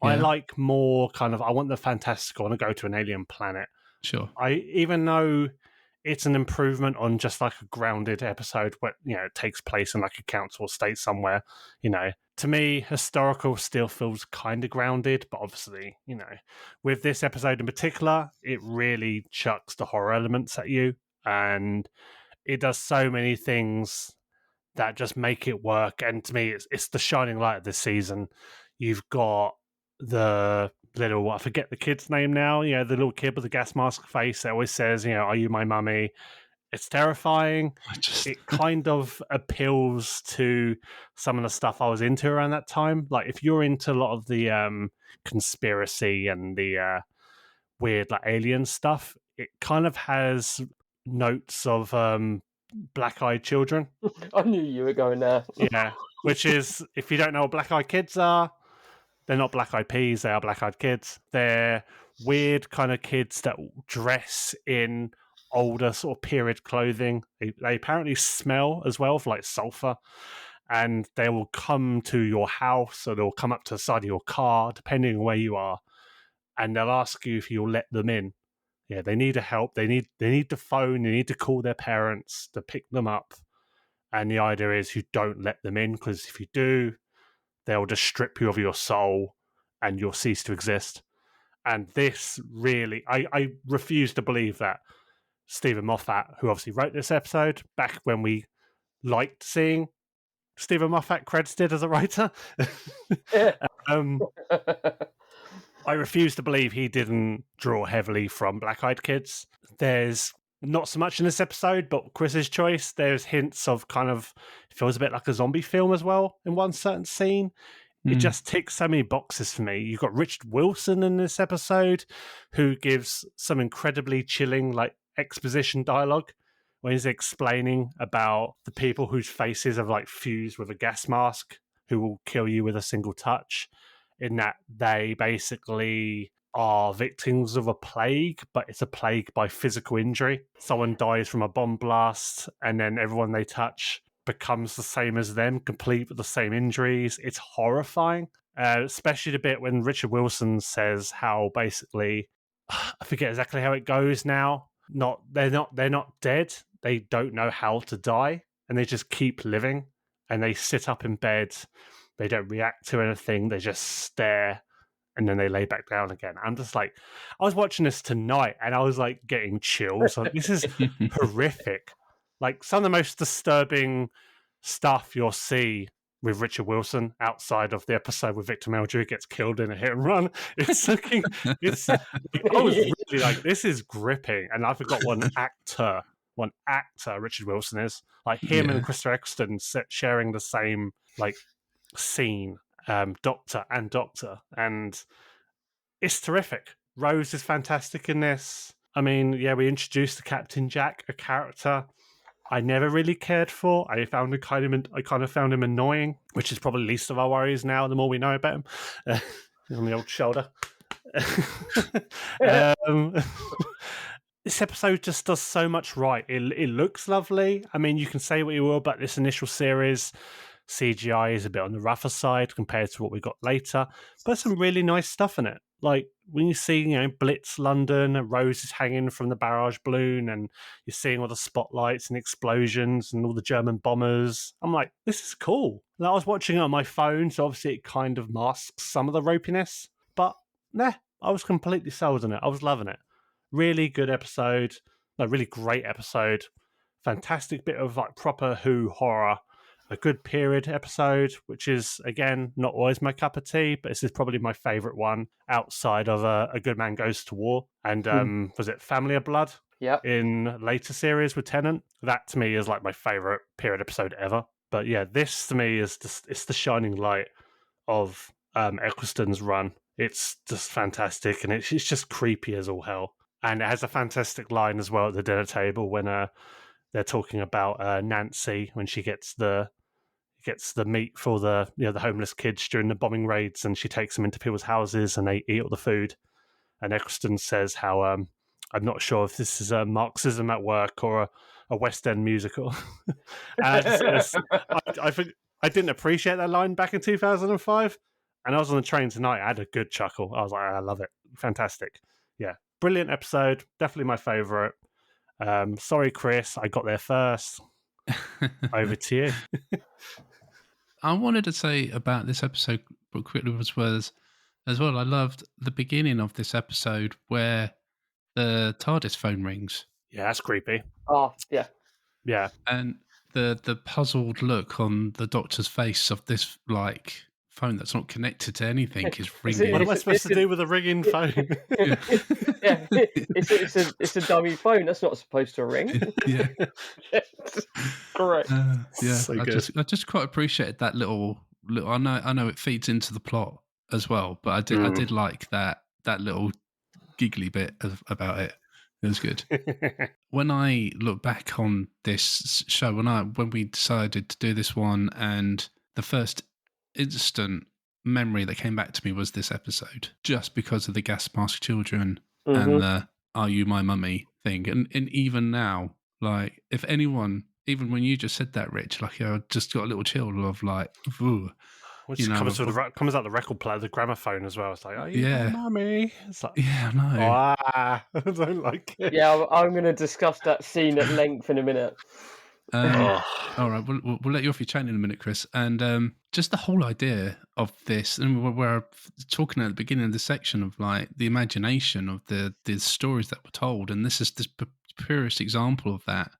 Speaker 6: Yeah. I like more kind of, I want the fantastical, I want to go to an alien planet.
Speaker 5: Sure.
Speaker 6: Even though it's an improvement on just like a grounded episode where, you know, it takes place in like a council estate somewhere, you know, to me, historical still feels kind of grounded, but obviously, you know, with this episode in particular, it really chucks the horror elements at you, and it does so many things that just make it work. And to me, it's the shining light of this season. You've got the little, I forget the kid's name now, you know, the little kid with the gas mask face that always says, you know, are you my mummy? It's terrifying. It kind of appeals to some of the stuff I was into around that time. Like, if you're into a lot of the conspiracy and the weird like alien stuff, it kind of has notes of Black-Eyed Children.
Speaker 9: I knew you were going there.
Speaker 6: Yeah, which is, if you don't know what Black-Eyed Kids are, they're not Black-Eyed Peas, they are Black-Eyed Kids. They're weird kind of kids that dress in older sort of period clothing. They apparently smell as well of like sulfur, and they will come to your house, or they'll come up to the side of your car, depending on where you are, and they'll ask you if you'll let them in. Yeah, they need help. They need the phone. They need to call their parents to pick them up. And the idea is you don't let them in, because if you do, they'll just strip you of your soul and you'll cease to exist. And this really, I refuse to believe that Stephen Moffat, who obviously wrote this episode, back when we liked seeing Stephen Moffat credited as a writer, I refuse to believe he didn't draw heavily from Black-Eyed Kids. There's not so much in this episode, but Chris's choice, there's hints of kind of, it feels a bit like a zombie film as well in one certain scene. It just ticks so many boxes for me. You've got Richard Wilson in this episode, who gives some incredibly chilling like exposition dialogue when he's explaining about the people whose faces have like fused with a gas mask, who will kill you with a single touch, in that they basically are victims of a plague, but it's a plague by physical injury. Someone dies from a bomb blast, and then everyone they touch becomes the same as them, complete with the same injuries. It's horrifying, especially the bit when Richard Wilson says how basically, I forget exactly how it goes now. They're not dead. They don't know how to die, and they just keep living. and they sit up in bed. They don't react to anything. They just stare, and then they lay back down again. I'm just like, I was watching this tonight, and I was like getting chills. Like, this is horrific. Like some of the most disturbing stuff you'll see with Richard Wilson outside of the episode where Victor Meldrew gets killed in a hit and run. It's looking, it's. I was really like, this is gripping, and I forgot one actor, Richard Wilson is like him and Christopher Ecclestone sharing the same like scene, Doctor, and it's terrific. Rose is fantastic in this. I mean, yeah, we introduced the Captain Jack, a character I never really cared for. I kind of found him annoying, which is probably least of our worries now. The more we know about him, on the old shoulder. This episode just does so much right. It looks lovely. I mean, you can say what you will about this initial series. CGI is a bit on the rougher side compared to what we got later, but some really nice stuff in it. Like when you see, Blitz London, Rose is hanging from the barrage balloon, and you're seeing all the spotlights and explosions and all the German bombers. I'm like, this is cool. And I was watching it on my phone, so obviously it kind of masks some of the ropiness, but I was completely sold on it. I was loving it. Really good episode. No, really great episode. Fantastic bit of like proper Who horror. A good period episode, which is, again, not always my cup of tea, but this is probably my favourite one outside of A Good Man Goes to War. And was it Family of Blood?
Speaker 9: Yeah.
Speaker 6: In later series with Tennant? That, to me, is like my favourite period episode ever. But yeah, this, to me, is just, it's the shining light of Ecclestone's run. It's just fantastic, and it's just creepy as all hell. And it has a fantastic line as well at the dinner table when they're talking about Nancy when she gets the meat for the the homeless kids during the bombing raids, and she takes them into people's houses and they eat all the food. And Ecclestone says how I'm not sure if this is a Marxism at work or a West End musical. I think I didn't appreciate that line back in 2005, and I was on the train tonight. I had a good chuckle. I was like, I love it, fantastic, yeah, brilliant episode, definitely my favourite. Sorry, Chris, I got there first. Over to you.
Speaker 5: I wanted to say about this episode quickly as well. I loved the beginning of this episode where the TARDIS phone rings.
Speaker 6: Yeah, that's creepy.
Speaker 9: Oh, yeah.
Speaker 6: Yeah.
Speaker 5: And the puzzled look on the Doctor's face of this like phone that's not connected to anything is ringing.
Speaker 6: What am I supposed to do with a ringing phone?
Speaker 9: Yeah, it's a dummy phone. That's not supposed to ring.
Speaker 5: Yeah.
Speaker 9: Correct.
Speaker 5: Yeah,
Speaker 6: So
Speaker 5: I just quite appreciated that little. I know it feeds into the plot as well, but I did like that little giggly bit about it. It was good. When I look back on this show, when we decided to do this one, and the first instant memory that came back to me was this episode, just because of the gas mask children and the "Are you my mummy?" thing, and even now, like if anyone. Even when you just said that, Rich, like I just got a little chill of like, ooh.
Speaker 6: Which comes out the record player, the gramophone as well. It's like, oh,
Speaker 5: yeah,
Speaker 6: mummy. It's like,
Speaker 5: yeah, I know.
Speaker 6: I don't like it.
Speaker 9: Yeah, I'm going to discuss that scene at length in a minute.
Speaker 5: All right, we'll let you off your chain in a minute, Chris. And just the whole idea of this, and we're talking at the beginning of the section of like the imagination of the stories that were told, and this is this purest example of that.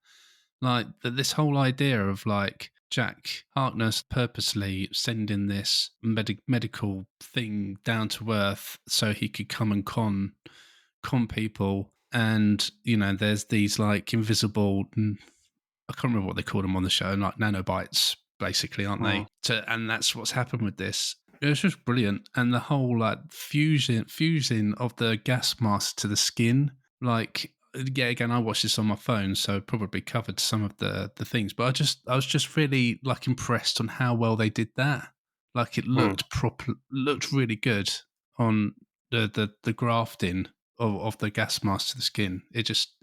Speaker 5: Like this whole idea of like Jack Harkness purposely sending this medical thing down to Earth so he could come and con people, and there's these like invisible, I can't remember what they call them on the show, like nanobites basically, aren't they? And that's what's happened with this. It was just brilliant, and the whole like fusing of the gas mask to the skin, like. Yeah, again, I watched this on my phone, so probably covered some of the things. But I was just really like impressed on how well they did that. Like it looked looked really good on the grafting of the gas mask to the skin. It just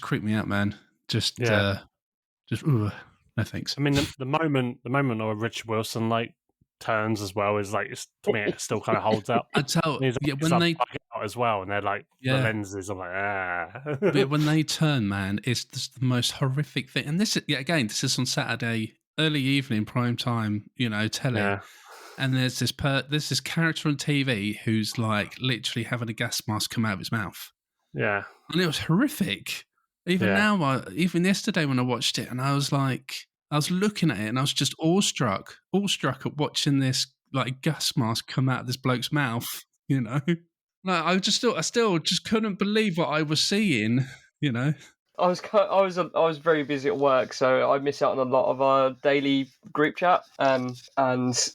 Speaker 5: creeped me out, man. Ooh, no thanks.
Speaker 6: I mean, the moment of Richard Wilson like turns as well is like, to me it still kind of holds up.
Speaker 5: I tell
Speaker 6: yeah, when they out as well, and they're like the lenses. I'm like,
Speaker 5: But when they turn, man, it's just the most horrific thing. And this is on Saturday early evening, prime time, telly.
Speaker 6: Yeah.
Speaker 5: And there's this character on TV who's like literally having a gas mask come out of his mouth.
Speaker 6: Yeah.
Speaker 5: And it was horrific. Even even yesterday when I watched it, and I was looking at it and I was just awestruck at watching this like gas mask come out of this bloke's mouth, Like I still just couldn't believe what I was seeing,
Speaker 9: I was very busy at work, so I miss out on a lot of our daily group chat. And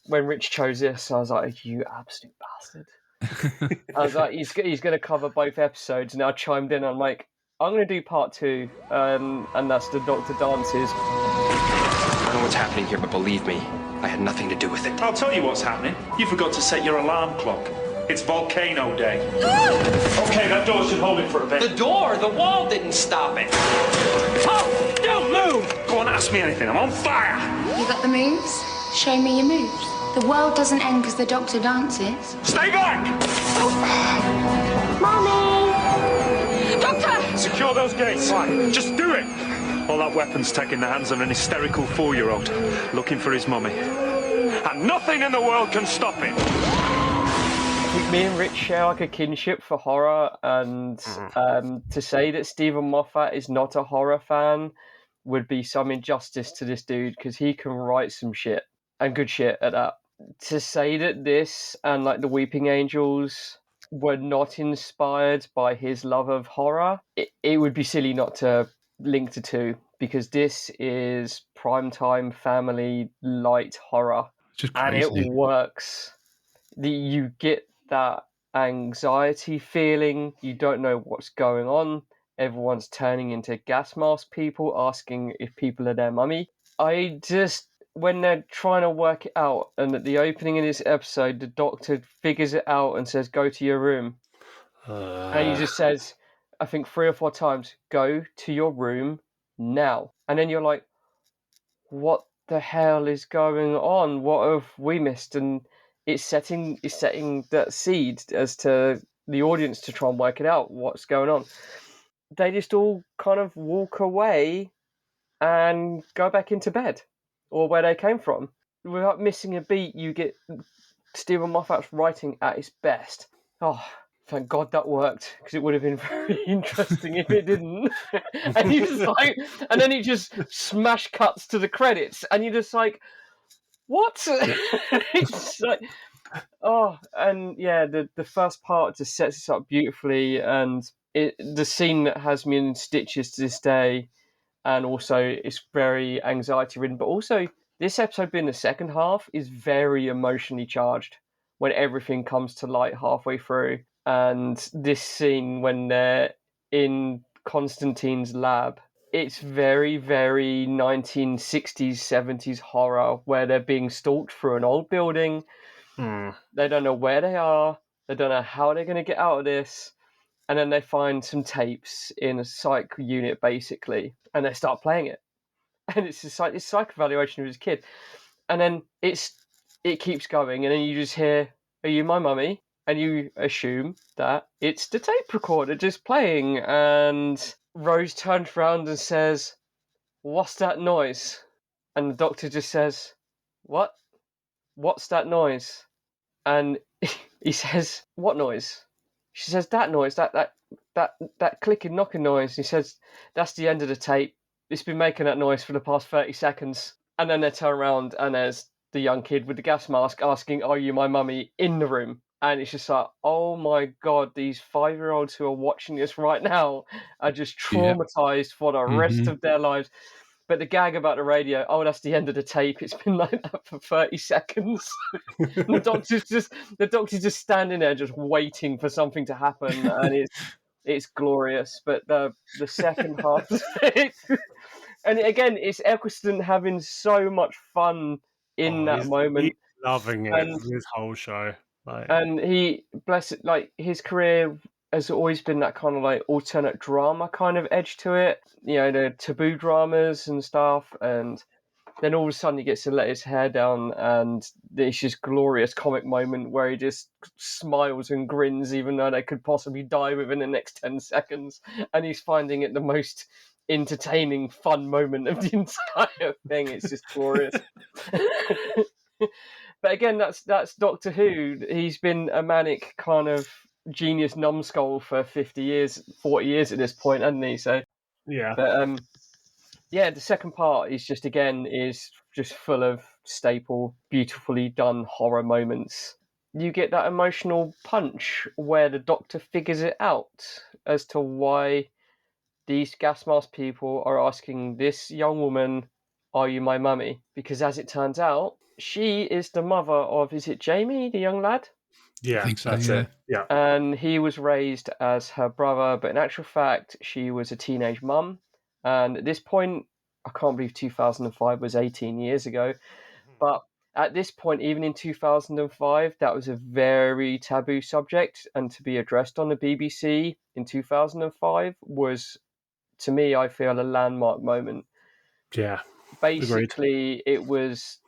Speaker 9: when Rich chose this, I was like, "You absolute bastard!" I was like, "He's going to cover both episodes," and I chimed in. I'm like, "I'm going to do part 2, and that's the Doctor Dances."
Speaker 12: I don't know what's happening here, but believe me, I had nothing to do with it.
Speaker 1: I'll tell you what's happening. You forgot to set your alarm clock. It's volcano day. Okay, that door should hold it for a bit.
Speaker 13: The door? The wall didn't stop it. Oh, don't move!
Speaker 1: Go on, ask me anything. I'm on fire!
Speaker 3: You got the moves? Show me your moves. The world doesn't end because the Doctor dances.
Speaker 1: Stay back!
Speaker 3: Mommy! Doctor!
Speaker 1: Secure those gates. Right. Just do it! All that weapon's tech in the hands of an hysterical 4-year-old looking for his mummy. And nothing in the world can stop it.
Speaker 9: Me and Rich share like a kinship for horror, and to say that Stephen Moffat is not a horror fan would be some injustice to this dude, because he can write some shit, and good shit at that. To say that this and like the Weeping Angels were not inspired by his love of horror, it would be silly not to link the two, because this is primetime family light horror, and it works. You get that anxiety feeling. You don't know what's going on. Everyone's turning into gas mask people, asking if people are their mummy. When they're trying to work it out, and at the opening of this episode, the Doctor figures it out and says, "Go to your room." And he just says, I think 3 or 4 times, "Go to your room now." And then you're like, what the hell is going on? What have we missed? And it's setting that seed as to the audience to try and work it out, what's going on. They just all kind of walk away and go back into bed, or where they came from. Without missing a beat, you get Stephen Moffat's writing at its best. Oh, thank God that worked, because it would have been very interesting if it didn't. And then he just smash cuts to the credits, and you're just like, what? It's like, the first part just sets us up beautifully, and the scene that has me in stitches to this day, and also it's very anxiety ridden, but also this episode being the second half is very emotionally charged when everything comes to light halfway through. And this scene when they're in Constantine's lab, it's very, very 1960s, 70s horror, where they're being stalked through an old building. They don't know where they are. They don't know how they're going to get out of this. And then they find some tapes in a psych unit, basically, and they start playing it. And it's a psych evaluation of his kid. And then it keeps going, and then you just hear, "Are you my mummy?" And you assume that it's the tape recorder just playing. And Rose turns around and says, "What's that noise?" And the Doctor just says, "What? What's that noise?" And he says, "What noise?" She says, "That noise, that clicking, knocking noise." He says, "That's the end of the tape. It's been making that noise for the past 30 seconds. And then they turn around, and there's the young kid with the gas mask asking, "Are you my mummy?" in the room. And it's just like, oh my God, these 5-year-olds who are watching this right now are just traumatized for the rest of their lives. But the gag about the radio, "Oh, that's the end of the tape. It's been like that for 30 seconds. The doctor's just standing there, just waiting for something to happen, and it's glorious. But the second half, and again, it's Ecclestone having so much fun in that moment,
Speaker 6: he's loving it. This whole show,
Speaker 9: and he, bless it, like his career has always been that kind of like alternate drama kind of edge to it, the taboo dramas and stuff, and then all of a sudden he gets to let his hair down, and it's just glorious comic moment where he just smiles and grins even though they could possibly die within the next 10 seconds, and he's finding it the most entertaining, fun moment of the entire thing. It's just glorious. But again, that's Doctor Who. He's been a manic kind of genius numbskull for 40 years at this point, hasn't he? So
Speaker 6: Yeah.
Speaker 9: But yeah, the second part is just full of staple, beautifully done horror moments. You get that emotional punch where the Doctor figures it out as to why these gas mask people are asking this young woman, "Are you my mummy?" Because as it turns out, she is the mother of, is it Jamie, the young lad?
Speaker 6: Yeah,
Speaker 5: I think so,
Speaker 6: that's
Speaker 5: yeah.
Speaker 6: it. Yeah.
Speaker 9: And he was raised as her brother, but in actual fact, she was a teenage mum. And at this point, I can't believe 2005 was 18 years ago. But at this point, even in 2005, that was a very taboo subject. And to be addressed on the BBC in 2005 was, to me, I feel, a landmark moment.
Speaker 6: Yeah.
Speaker 9: Basically, it was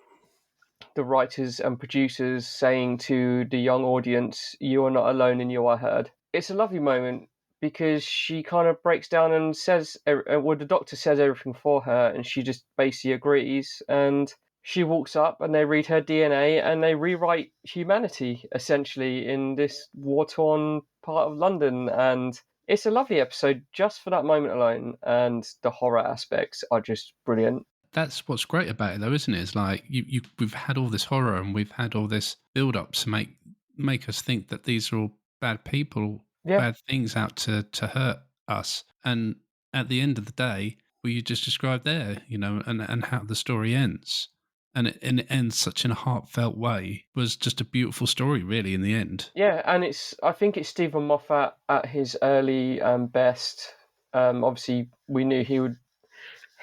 Speaker 9: the writers and producers saying to the young audience, "You are not alone and you are heard." It's a lovely moment because she kind of breaks down and says, well, the Doctor says everything for her, and she just basically agrees. And she walks up and they read her DNA and they rewrite humanity essentially in this war-torn part of London. And it's a lovely episode just for that moment alone, and the horror aspects are just brilliant.
Speaker 5: That's what's great about it, though, isn't it? It's like we've had all this horror and we've had all this build-up to make us think that these are all bad people, bad things out to hurt us. And at the end of the day, what you just described there, and how the story ends, and it ends such in a heartfelt way, was just a beautiful story, really, in the end.
Speaker 9: Yeah, and I think it's Stephen Moffat at his early best. Obviously, we knew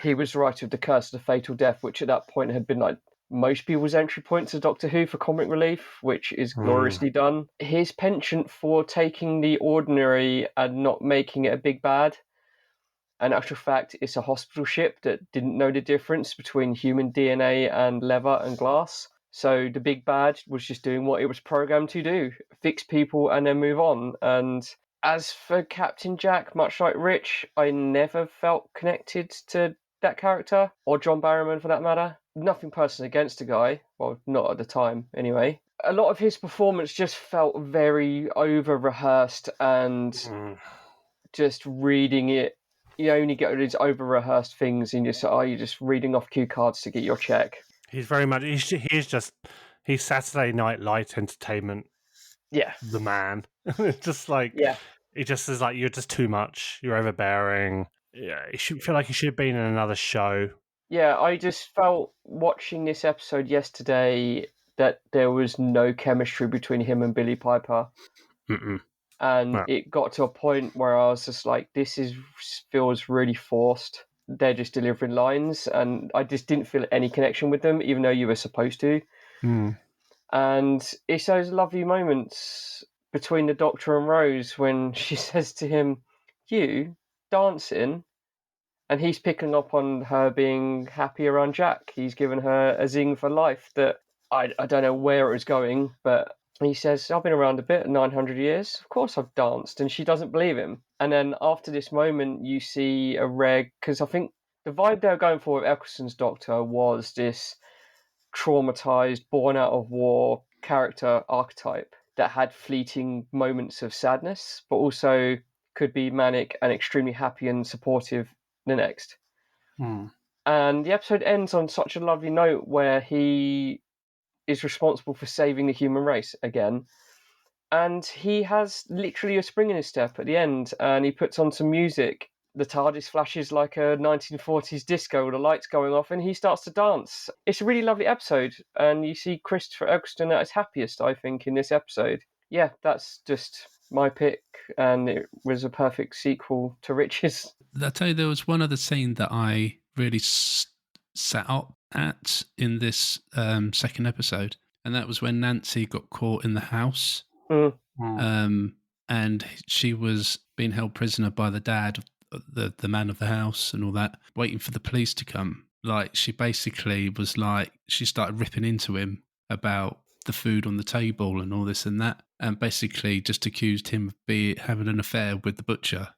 Speaker 9: he was the writer of The Curse of the Fatal Death, which at that point had been like most people's entry point to Doctor Who for comic relief, which is gloriously done. His penchant for taking the ordinary and not making it a big bad. In actual fact, it's a hospital ship that didn't know the difference between human DNA and leather and glass. So the big bad was just doing what it was programmed to do, fix people and then move on. And as for Captain Jack, much like Rich, I never felt connected to that character, or John Barrowman for that matter. Nothing personal against the guy, well, not at the time anyway. A lot of his performance just felt very over-rehearsed and just reading it. You only get these over-rehearsed things and you're just reading off cue cards to get your check.
Speaker 6: He's very much, he's Saturday Night Light entertainment.
Speaker 9: Yeah.
Speaker 6: The man. It's just like,
Speaker 9: yeah.
Speaker 6: It just is like, you're just too much. You're overbearing. Yeah, it should feel like he should have been in another show.
Speaker 9: Yeah, I just felt watching this episode yesterday that there was no chemistry between him and Billy Piper. And it got to a point where I was just like, feels really forced. They're just delivering lines, and I just didn't feel any connection with them, even though you were supposed to. And it's those lovely moments between the Doctor and Rose when she says to him, "You dancing?" And he's picking up on her being happy around Jack. He's given her a zing for life that I don't know where it was going, but he says, "I've been around a bit, 900 years. Of course I've danced." And she doesn't believe him. And then after this moment, you see a reg, because I think the vibe they were going for with Ecclestone's Doctor was this traumatized, born out of war character archetype that had fleeting moments of sadness, but also could be manic and extremely happy and supportive the next. And the episode ends on such a lovely note where he is responsible for saving the human race again. And he has literally a spring in his step at the end, and he puts on some music. The TARDIS flashes like a 1940s disco, with the lights going off, and he starts to dance. It's a really lovely episode, and you see Christopher Ecclestone at his happiest, I think, in this episode. Yeah, that's just my pick, and it was a perfect sequel to Rich's.
Speaker 5: I'll tell you, there was one other scene that I really sat up at in this second episode, and that was when Nancy got caught in the house. And she was being held prisoner by the dad, the man of the house and all that, waiting for the police to come. Like, she basically was like, she started ripping into him about the food on the table and all this and that, and basically just accused him of having an affair with the butcher.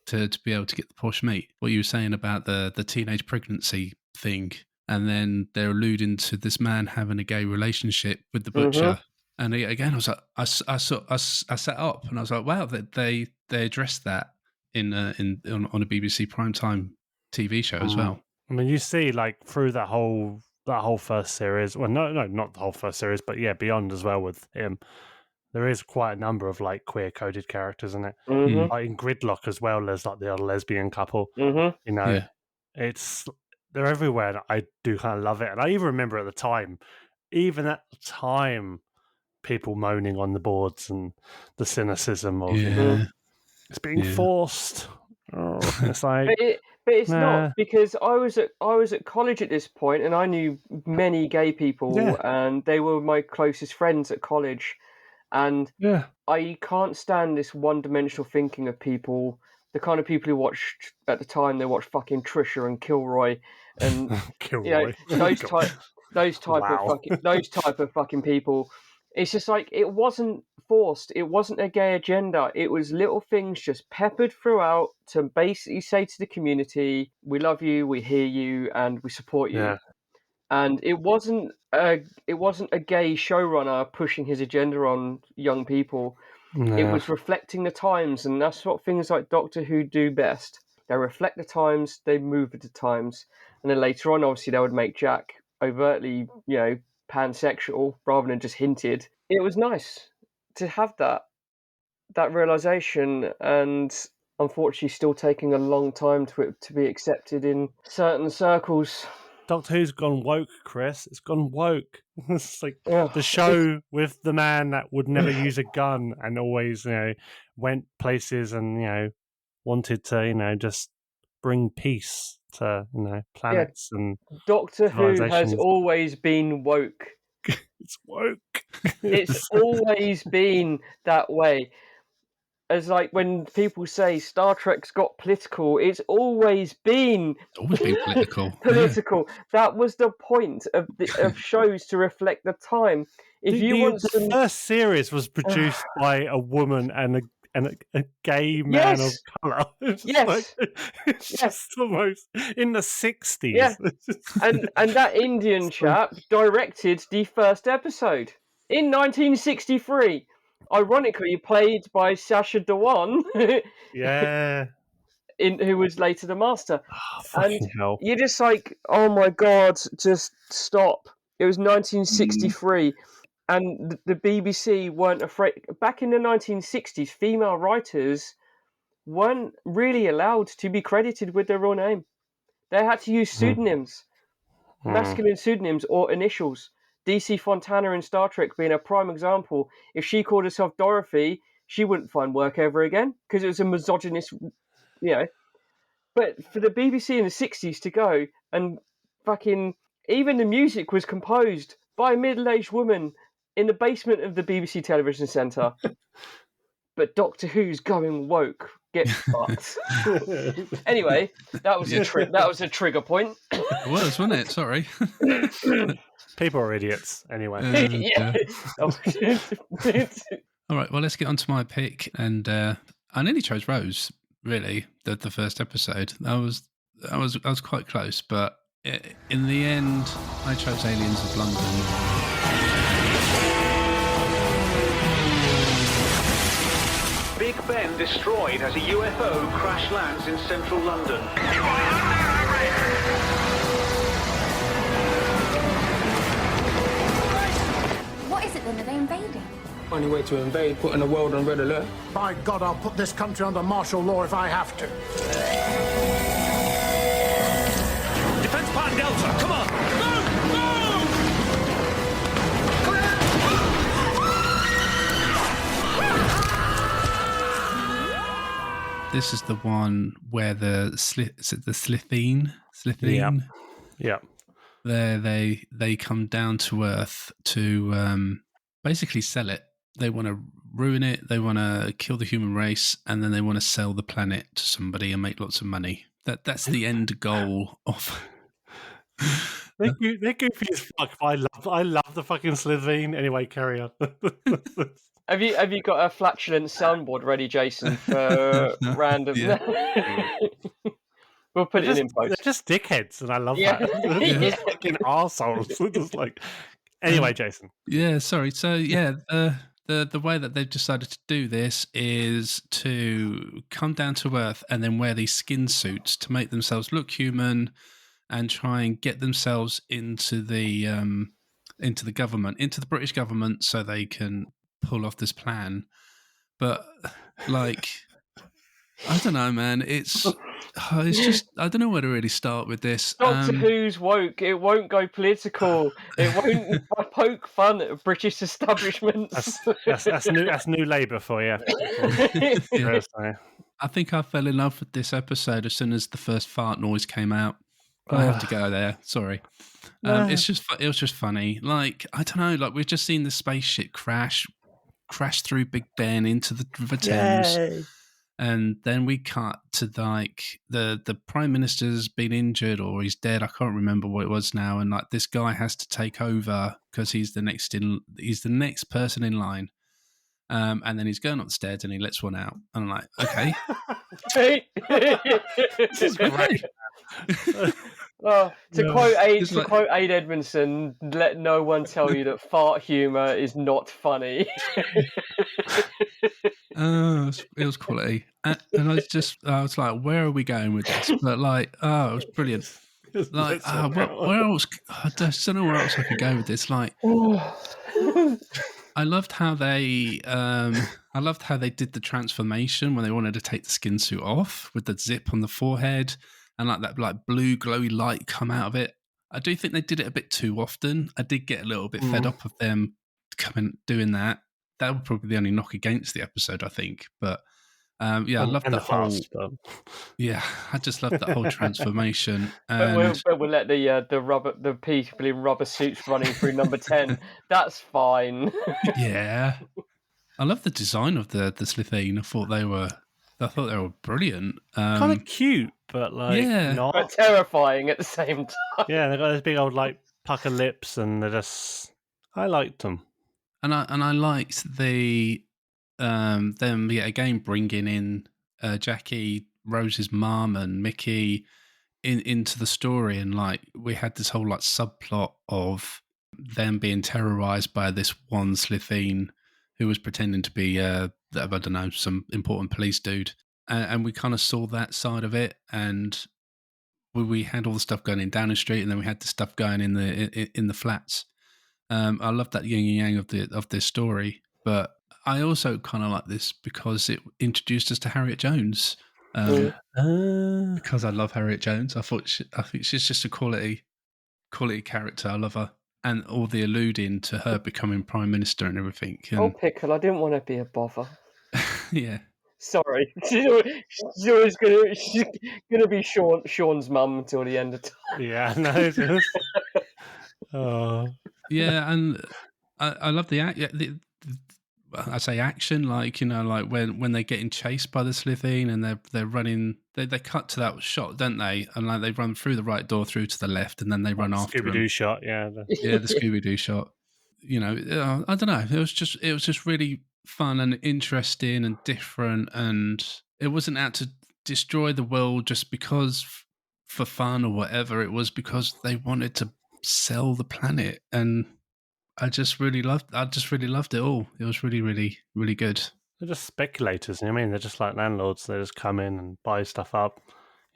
Speaker 5: to be able to get the posh meat. What you were saying about the teenage pregnancy thing, and then they're alluding to this man having a gay relationship with the butcher. And again, I was like, I sat up and I was like, wow, they addressed that on a BBC primetime TV show as well.
Speaker 6: I mean, you see, like through that whole first series. Well, no, not the whole first series, but yeah, beyond as well with him. There is quite a number of like queer coded characters in it. Like in Gridlock as well as like the other lesbian couple. You know, they're everywhere, and I do kind of love it. And I even remember at the time, people moaning on the boards and the cynicism of you know, it's being forced. Oh, it's like,
Speaker 9: but it's not, because I was at college at this point, and I knew many gay people, and they were my closest friends at college. And I can't stand this one-dimensional thinking of people. The kind of people who watched at the time, they watched fucking Trisha and Kilroy, and
Speaker 6: Kilroy.
Speaker 9: You know, those type of fucking people. It's just like, it wasn't forced. It wasn't a gay agenda. It was little things just peppered throughout to basically say to the community, we love you, we hear you, and we support you.
Speaker 6: Yeah.
Speaker 9: And it wasn't a gay showrunner pushing his agenda on young people.
Speaker 6: No.
Speaker 9: It was reflecting the times, and that's what things like Doctor Who do best. They reflect the times, they move with the times. And then later on, obviously, they would make Jack overtly, you know, pansexual rather than just hinted. It was nice to have that realization, and unfortunately still taking a long time to be accepted in certain circles.
Speaker 6: Doctor Who's gone woke, Chris. It's gone woke. It's like the show with the man that would never use a gun and always, you know, went places and, you know, wanted to, you know, just bring peace to, you know, planets and
Speaker 9: Doctor Who has always been woke.
Speaker 6: It's woke.
Speaker 9: It's always been that way. As like when people say Star Trek's got political, it's always been
Speaker 5: political.
Speaker 9: Political. That was the point of shows, to reflect the time.
Speaker 6: The first series was produced by a woman and a gay man of colour. It's just almost in the 60s.
Speaker 9: Yeah. and that Indian chap directed the first episode in 1963. Ironically, played by Sacha Dhawan. Who was later the Master.
Speaker 6: Fucking hell.
Speaker 9: You're just like, oh my God, just stop. It was 1963. And the BBC weren't afraid. Back in the 1960s, female writers weren't really allowed to be credited with their real name. They had to use pseudonyms, masculine pseudonyms or initials. DC Fontana in Star Trek being a prime example. If she called herself Dorothy, she wouldn't find work ever again because it was a misogynist, you know. But for the BBC in the 60s to go and fucking... Even the music was composed by a middle-aged woman in the basement of the BBC Television Centre. But Doctor Who's going woke. Get fucked. Anyway, that was a trigger point.
Speaker 5: It was, wasn't it? Sorry.
Speaker 6: People are idiots, anyway.
Speaker 5: All right, well, let's get on to my pick. And I nearly chose Rose, really, the first episode. I was quite close, but in the end, I chose Aliens of London.
Speaker 14: Big Ben destroyed as a UFO crash lands in central London.
Speaker 3: What is it then? Are they invading?
Speaker 15: Only way to invade, putting the world on red alert.
Speaker 16: By God, I'll put this country under martial law if I have to.
Speaker 13: Defense Plan Delta, come on!
Speaker 5: This is the one where is it the Slitheen?
Speaker 6: Yeah.
Speaker 5: They come down to Earth to basically sell it. They want to ruin it. They want to kill the human race, and then they want to sell the planet to somebody and make lots of money. That's the end goal of.
Speaker 6: They're goofy as fuck. I love the fucking Slitheen. Anyway, carry on.
Speaker 9: Have you got a flatulent soundboard ready, Jason, for random? We'll put it in post.
Speaker 6: They're just dickheads, and I love
Speaker 9: Yeah.
Speaker 6: that. They're just fucking arseholes. They're just like... Anyway, Jason.
Speaker 5: Yeah, sorry. So yeah, the way that they've decided to do this is to come down to Earth and then wear these skin suits to make themselves look human and try and get themselves into the government, into the British government, so they can pull off this plan. But like, I don't know, man. It's just I don't know where to really start with this.
Speaker 9: Doctor Who's woke. It won't go political. It won't poke fun at British establishments.
Speaker 6: That's new Labour for you.
Speaker 5: Yeah. I think I fell in love with this episode as soon as the first fart noise came out. I have to go there. Sorry. It was just funny. Like, I don't know. Like, we've just seen the spaceship crash through Big Ben into the River Thames.
Speaker 6: Yay.
Speaker 5: And then we cut to like the Prime Minister's been injured or he's dead. I can't remember what it was now. And like this guy has to take over because he's the next person in line. And then he's going up the stairs and he lets one out. And I'm like, okay.
Speaker 6: This is great.
Speaker 9: To quote Aid Edmondson, let no one tell you that fart humour is not funny.
Speaker 5: It was quality. And I was like, where are we going with this? But like, it was brilliant. Like, where else? I just don't know where else I could go with this. Like, I loved how they did the transformation when they wanted to take the skin suit off with the zip on the forehead and like that like blue glowy light come out of it. I do think they did it a bit too often. I did get a little bit fed up of them doing that. That would probably be the only knock against the episode, I think. But I love the whole. Yeah, I just love that whole transformation. And
Speaker 9: we'll let the people in rubber suits running through number 10. That's fine.
Speaker 5: Yeah, I love the design of the Slitheen. I thought they were brilliant.
Speaker 6: Kind of cute, but like not.
Speaker 9: But terrifying at the same time.
Speaker 6: Yeah, they got those big old like pucker lips, and they're just. I liked them.
Speaker 5: And I liked the them yet again bringing in Jackie, Rose's mum, and Mickey into the story, and like we had this whole like subplot of them being terrorized by this one Slitheen who was pretending to be I don't know, some important police dude, and we kind of saw that side of it, and we had all the stuff going in Downing Street, and then we had the stuff going in the flats. I love that yin and yang of this story, but I also kind of like this because it introduced us to Harriet Jones. Because I love Harriet Jones, I think she's just a quality character. I love her, and all the alluding to her becoming Prime Minister and everything. And,
Speaker 9: Pickle, I didn't want to be a bother.
Speaker 5: Yeah.
Speaker 9: Sorry, she's always gonna be Sean's mum until the end of time.
Speaker 6: Yeah, no. Oh.
Speaker 5: Yeah, and I love the I say action, like, you know, like when they're getting chased by the Slitheen and they're running, they cut to that shot, don't they? And like they run through the right door, through to the left, and then they run after them.
Speaker 6: Scooby-Doo shot, yeah.
Speaker 5: Yeah, the Scooby-Doo shot. You know, I don't know. It was just really fun and interesting and different, and it wasn't out to destroy the world just because for fun or whatever. It was because they wanted to sell the planet, and I just really loved it all. It was really, really, really good.
Speaker 6: They're just speculators, you know what I mean? They're just like landlords. They just come in and buy stuff up,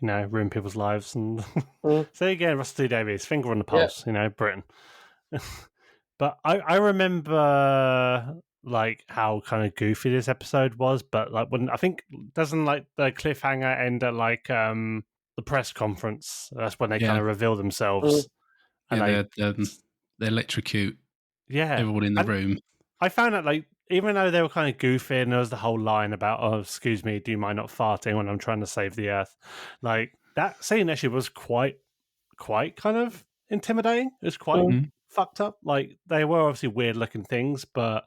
Speaker 6: you know, ruin people's lives. And so again, Russell T Davies, finger on the pulse, you know, Britain. But I remember like how kind of goofy this episode was, but like when I think doesn't like the cliffhanger end at like the press conference. That's when they kind of reveal themselves.
Speaker 5: And they electrocute everyone in the room.
Speaker 6: I found that like even though they were kind of goofy and there was the whole line about, oh, excuse me, do you mind not farting when I'm trying to save the earth? Like that scene actually was quite kind of intimidating. It was quite fucked up. Like they were obviously weird looking things, but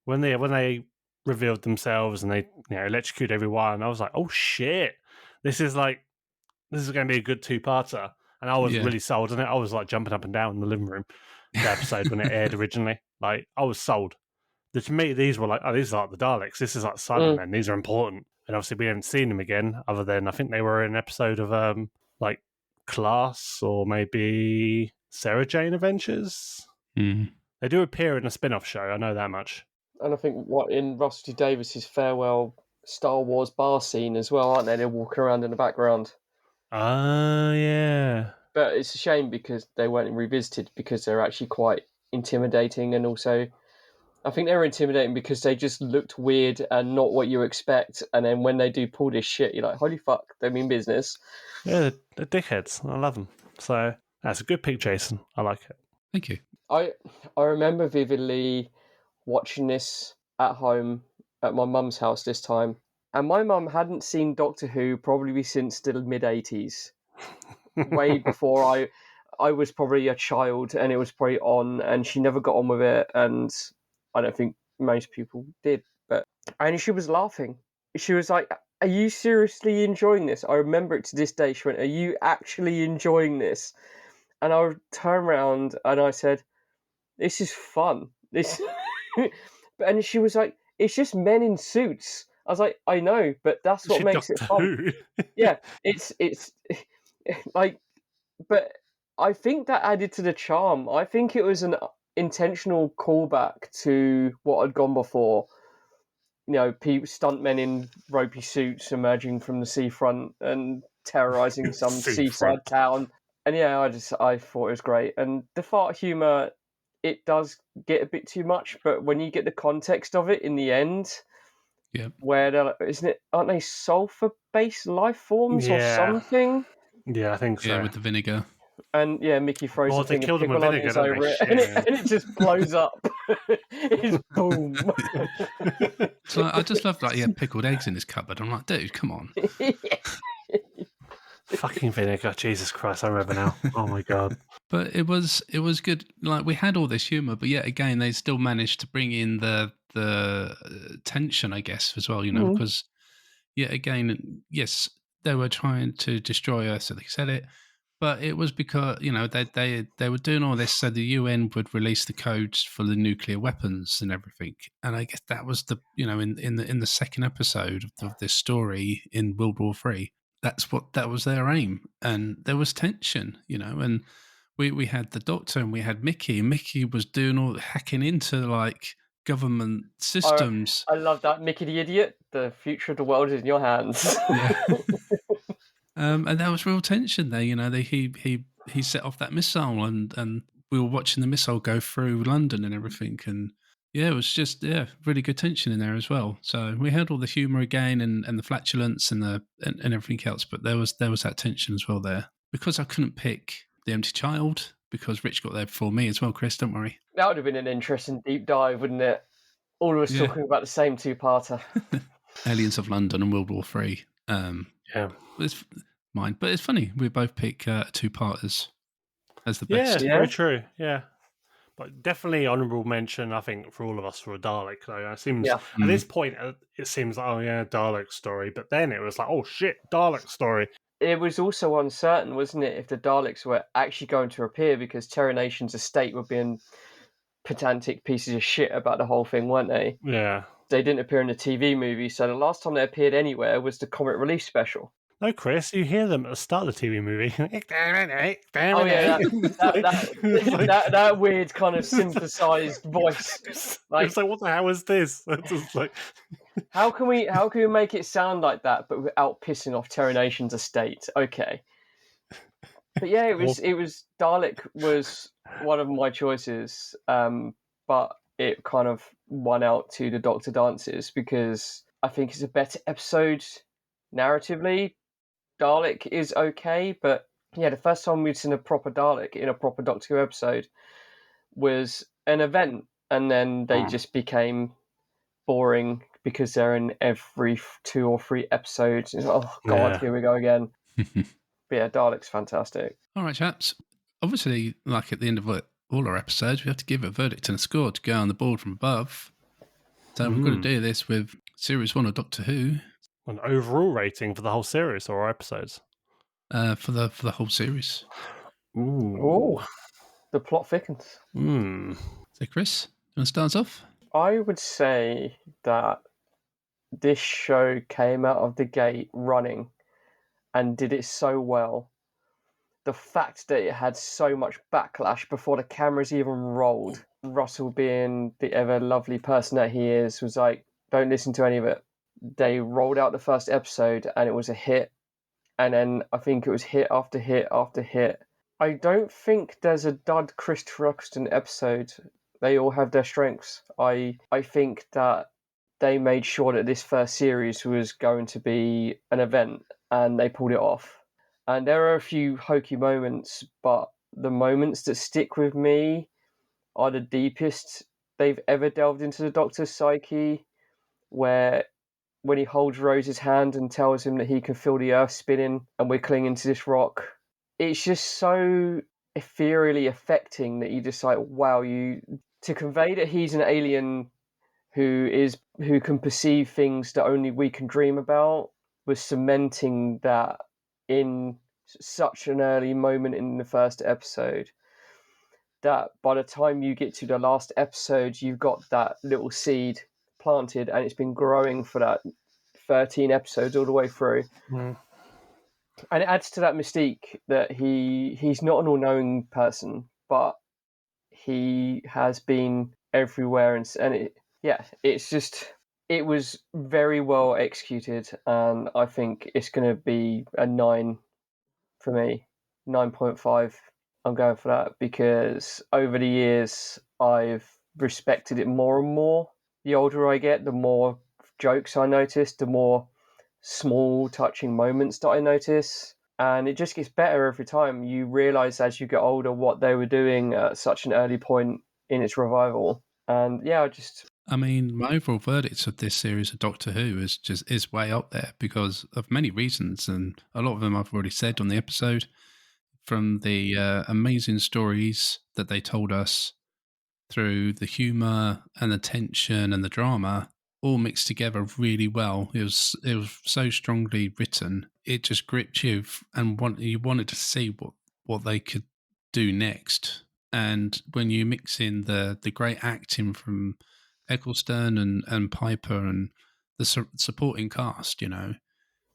Speaker 6: when they revealed themselves and they electrocuted everyone, I was like, oh shit, this is going to be a good two-parter. And I was really sold on it. I was like jumping up and down in the living room, the episode when it aired originally. Like I was sold. So to me, these were like, oh, these are like the Daleks. This is like Cybermen. These are important. And obviously, we haven't seen them again, other than I think they were in an episode of like Class or maybe Sarah Jane Adventures.
Speaker 5: Mm.
Speaker 6: They do appear in a spin-off show. I know that much.
Speaker 9: And I think in Russell T Davis's farewell Star Wars bar scene as well, aren't they? They're walking around in the background.
Speaker 6: Yeah.
Speaker 9: But it's a shame because they weren't revisited because they're actually quite intimidating, and also I think they were intimidating because they just looked weird and not what you expect. And then when they do pull this shit, you're like, holy fuck, they mean business.
Speaker 6: Yeah, they're dickheads. I love them. So that's a good pick, Jason. I like it.
Speaker 5: Thank you.
Speaker 9: I remember vividly watching this at home at my mum's house this time. And my mum hadn't seen Doctor Who probably since the mid-80s. Way before I was probably a child, and it was probably on, and she never got on with it, and I don't think most people did. And she was laughing. She was like, are you seriously enjoying this? I remember it to this day. She went, are you actually enjoying this? And I turned around and I said, this is fun. And she was like, it's just men in suits. I was like, I know, but that's what makes it fun. Yeah, it's like, but I think that added to the charm. I think it was an intentional callback to what had gone before. You know, stuntmen in ropey suits emerging from the seafront and terrorizing some seaside town. And yeah, I thought it was great. And the fart humor, it does get a bit too much, but when you get the context of it in the end, where aren't they sulfur-based life forms or something?
Speaker 6: Yeah, I think so.
Speaker 5: Yeah, with the vinegar.
Speaker 9: And yeah, Mickey throws a thing of pickle onions over it, and it just blows up. It's boom.
Speaker 5: So I just love he had pickled eggs in his cupboard. I'm like, dude, come on.
Speaker 6: Fucking vinegar, Jesus Christ! I remember now. Oh my god!
Speaker 5: But it was good. Like we had all this humor, but yet again, they still managed to bring in the tension, I guess, as well. You know, because yet again, yes, they were trying to destroy Earth, so they said it. But it was because they were doing all this so the UN would release the codes for the nuclear weapons and everything. And I guess that was in the second episode of this story in World War III. That was their aim, and there was tension, and we had the Doctor and we had Mickey. And Mickey was doing all hacking into government systems.
Speaker 9: I love that, Mickey the idiot. The future of the world is in your hands.
Speaker 5: Yeah. And there was real tension there. He set off that missile, and we were watching the missile go through London and everything. And yeah, it was just really good tension in there as well. So we had all the humour again and the flatulence and everything else, but there was that tension as well there. Because I couldn't pick The Empty Child, because Rich got there before me as well. Chris, don't worry.
Speaker 9: That would have been an interesting deep dive, wouldn't it? All of us talking about the same two-parter.
Speaker 5: Aliens of London and World War III. It's mine, but it's funny. We both pick two-parters as the best.
Speaker 6: Yeah, very true. Yeah. But definitely honourable mention, I think, for all of us for a Dalek. Though it seems at this point, it seems like, oh yeah, Dalek story. But then it was like, oh shit, Dalek story.
Speaker 9: It was also uncertain, wasn't it, if the Daleks were actually going to appear, because Terra Nation's estate were being pedantic pieces of shit about the whole thing, weren't they?
Speaker 6: Yeah.
Speaker 9: They didn't appear in the TV movie, so the last time they appeared anywhere was the comic relief special.
Speaker 6: No, Chris, you hear them at the start of the TV movie.
Speaker 9: Oh yeah, that weird kind of synthesized voice.
Speaker 6: It's like, what the hell is this? It's just like,
Speaker 9: how can we make it sound like that, but without pissing off Terra Nation's estate? Okay, but yeah, it was Dalek was one of my choices, but it kind of won out to the Doctor Dances because I think it's a better episode narratively. Dalek is okay, but yeah, the first time we'd seen a proper Dalek in a proper Doctor Who episode was an event, and then they just became boring because they're in every 2 or 3 episodes. Oh god, here we go again. But yeah, Dalek's fantastic.
Speaker 5: All right, chaps. Obviously, like at the end of all our episodes, we have to give a verdict and a score to go on the board from above. So we've got to do this with Series 1 of Doctor Who.
Speaker 6: An overall rating for the whole series or episodes?
Speaker 5: For the whole series.
Speaker 6: Ooh.
Speaker 9: The plot thickens.
Speaker 5: So, Chris, you want to start us off?
Speaker 9: I would say that this show came out of the gate running and did it so well. The fact that it had so much backlash before the cameras even rolled, Russell being the ever lovely person that he is, was like, don't listen to any of it. They rolled out the first episode and it was a hit. And then I think it was hit after hit after hit. I don't think there's a dud Christopher Ecclestone episode. They all have their strengths. I think that they made sure that this first series was going to be an event and they pulled it off. And there are a few hokey moments, but the moments that stick with me are the deepest they've ever delved into the Doctor's psyche, where when he holds Rose's hand and tells him that he can feel the earth spinning and we're clinging to this rock. It's just so ethereally affecting that you just like, wow, to convey that he's an alien who can perceive things that only we can dream about, was cementing that in such an early moment in the first episode, that by the time you get to the last episode, you've got that little seed planted and it's been growing for that 13 episodes all the way through.
Speaker 6: Mm.
Speaker 9: And it adds to that mystique that he's not an all-knowing person, but he has been everywhere, it was very well executed, and I think it's going to be a 9 for me, 9.5. I'm going for that because over the years I've respected it more and more. The older I get, the more jokes I notice, the more small touching moments that I notice, and it just gets better every time. You realise as you get older what they were doing at such an early point in its revival. And yeah,
Speaker 5: I mean, my overall verdict of this series of Doctor Who is way up there because of many reasons, and a lot of them I've already said on the episode. From the amazing stories that they told us, through the humour and the tension and the drama, all mixed together really well. It was so strongly written. It just gripped you, and you wanted to see what they could do next. And when you mix in the great acting from Ecclestone and Piper and the supporting cast,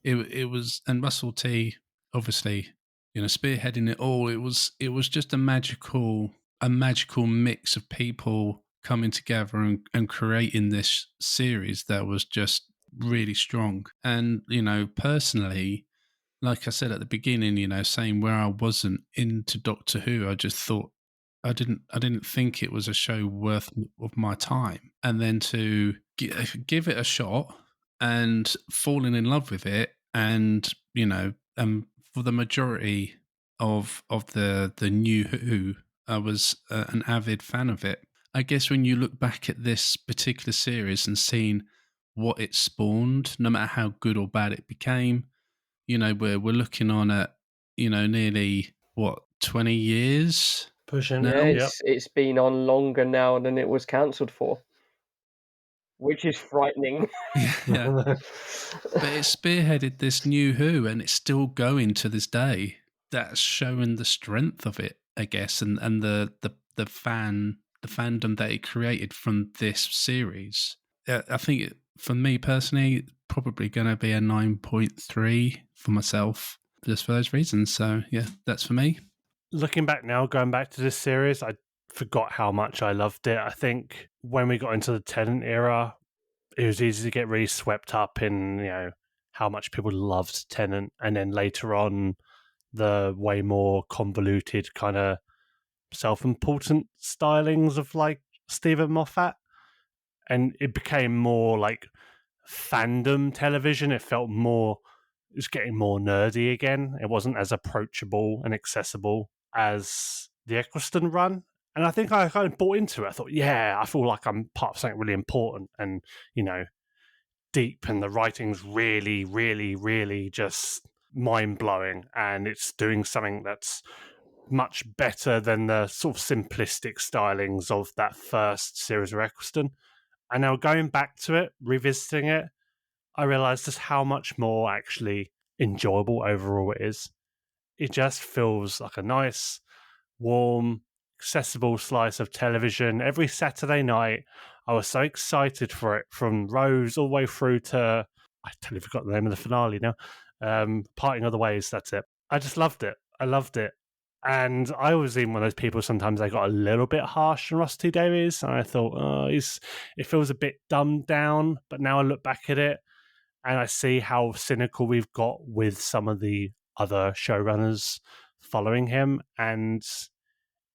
Speaker 5: it was, and Russell T, obviously, spearheading it all. It was just a magical mix of people coming together and creating this series that was just really strong. And personally, like I said at the beginning, saying where I wasn't into Doctor Who, I just thought I didn't think it was a show worth of my time. And then to give it a shot and falling in love with it, and for the majority of the new Who, I was an avid fan of it. I guess when you look back at this particular series and seeing what it spawned, no matter how good or bad it became, we're looking on at nearly 20 years.
Speaker 6: Pushing.
Speaker 9: Yeah, it's been on longer now than it was cancelled for, which is frightening.
Speaker 5: Yeah. But it spearheaded this new Who, and it's still going to this day. That's showing the strength of it, I guess, and the fandom that it created from this series. I think for me personally, probably going to be a 9.3 for myself, just for those reasons. So yeah, that's for me.
Speaker 6: Looking back now, going back to this series, I forgot how much I loved it. I think when we got into the Tennant era, it was easy to get really swept up in, how much people loved Tennant. And then later on, the way more convoluted kind of self-important stylings of like Stephen Moffat. And it became more like fandom television. It was getting more nerdy again. It wasn't as approachable and accessible as the Ecclestone run. And I think I kind of bought into it. I thought, yeah, I feel like I'm part of something really important and, deep, and the writing's really, really, really just mind-blowing, and it's doing something that's much better than the sort of simplistic stylings of that first series of Ecclestone. And now going back to it, revisiting it, I realised just how much more actually enjoyable overall it is. It just feels like a nice, warm, accessible slice of television. Every Saturday night, I was so excited for it, from Rose all the way through to, I totally forgot the name of the finale now, Parting of the Ways, that's it. I just loved it. I loved it. And I was even one of those people, sometimes I got a little bit harsh on Rusty Davies, and I thought, oh, it feels a bit dumbed down. But now I look back at it, and I see how cynical we've got with some of the other showrunners following him, and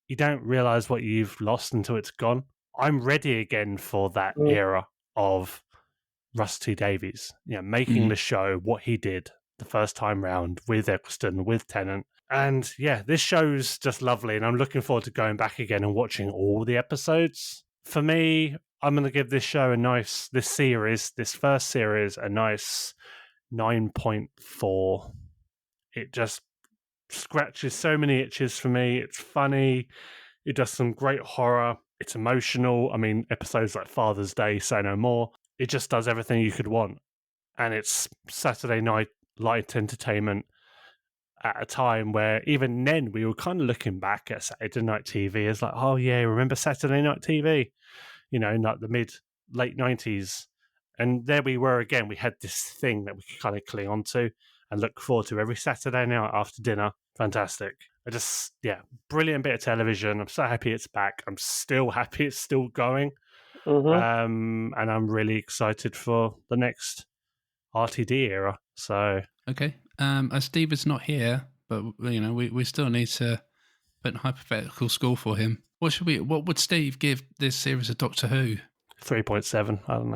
Speaker 6: you don't realize what you've lost until it's gone. I'm ready again for that era of Rusty Davies, making the show what he did the first time round with Ecclestone, with Tennant. And yeah, this show's just lovely, and I'm looking forward to going back again and watching all the episodes. For me, I'm going to give this show this first series, a nice 9.4. It just scratches so many itches for me. It's funny. It does some great horror. It's emotional. I mean, episodes like Father's Day, Say No More. It just does everything you could want. And it's Saturday night light entertainment at a time where even then we were kind of looking back at Saturday night TV as like, oh yeah, remember Saturday night TV? In like the late 90s. And there we were again. We had this thing that we could kind of cling on to and look forward to every Saturday night after dinner. Fantastic. Brilliant bit of television. I'm so happy it's back. I'm still happy it's still going. And I'm really excited for the next RTD era. So
Speaker 5: okay. As Steve is not here, but we still need to put a hypothetical score for him. What would Steve give this series of Doctor Who?
Speaker 6: 3.7. I don't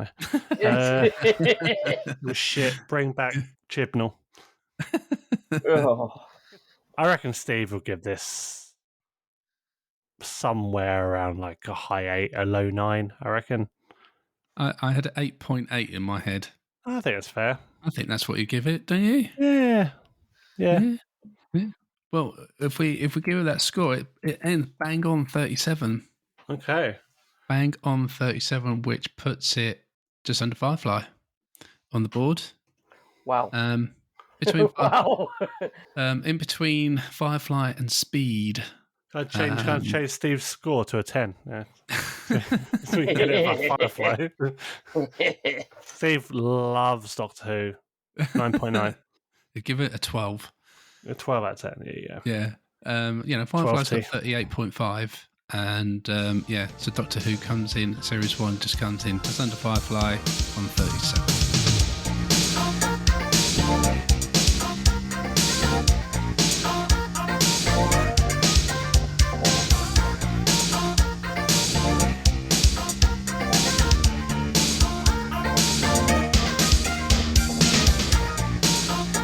Speaker 6: know. Shit. Bring back Chibnall. I reckon Steve will give this somewhere around like a high 8, a low 9, I reckon.
Speaker 5: I had 8.8 in my head.
Speaker 6: I think that's fair.
Speaker 5: I think that's what you give it, don't you?
Speaker 6: Yeah.
Speaker 5: Well, if we give it that score, it ends bang on 37.
Speaker 6: Okay.
Speaker 5: Bang on 37, which puts it just under Firefly on the board.
Speaker 9: Wow.
Speaker 5: Between
Speaker 9: wow.
Speaker 5: In between Firefly and Speed.
Speaker 6: Can I change Steve's score to a 10? Yeah. So we can get it by Firefly. Steve loves Doctor Who. 9.9.
Speaker 5: Give it a 12.
Speaker 6: A 12 out of 10,
Speaker 5: yeah. Firefly's got 38.5. And so Doctor Who comes in, Series 1 just comes in just under Firefly on 37.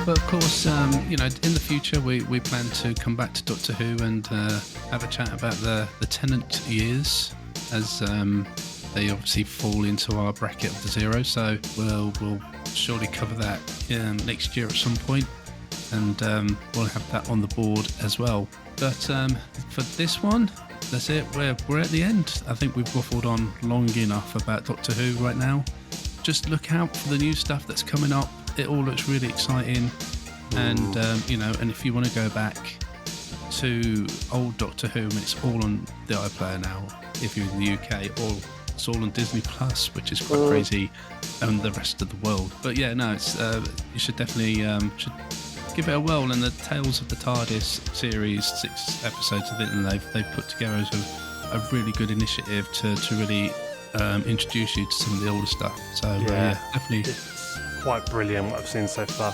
Speaker 5: But of course, in the future, we plan to come back to Doctor Who and have a chat about the Tennant years, as they obviously fall into our bracket of the zero. So we'll surely cover that next year at some point, and we'll have that on the board as well. But for this one, that's it. We're at the end. I think we've waffled on long enough about Doctor Who right now. Just look out for the new stuff that's coming up. It all looks really exciting, and and if you want to go back to old Doctor Who, it's all on the iPlayer now. If you're in the UK, or it's all on Disney Plus, which is quite crazy, and the rest of the world. But yeah, no, it's you should definitely should give it a whirl. And the Tales of the TARDIS series, 6 episodes of it, and they've put together as a really good initiative to really introduce you to some of the older stuff. So definitely.
Speaker 6: Quite brilliant what I've seen so far.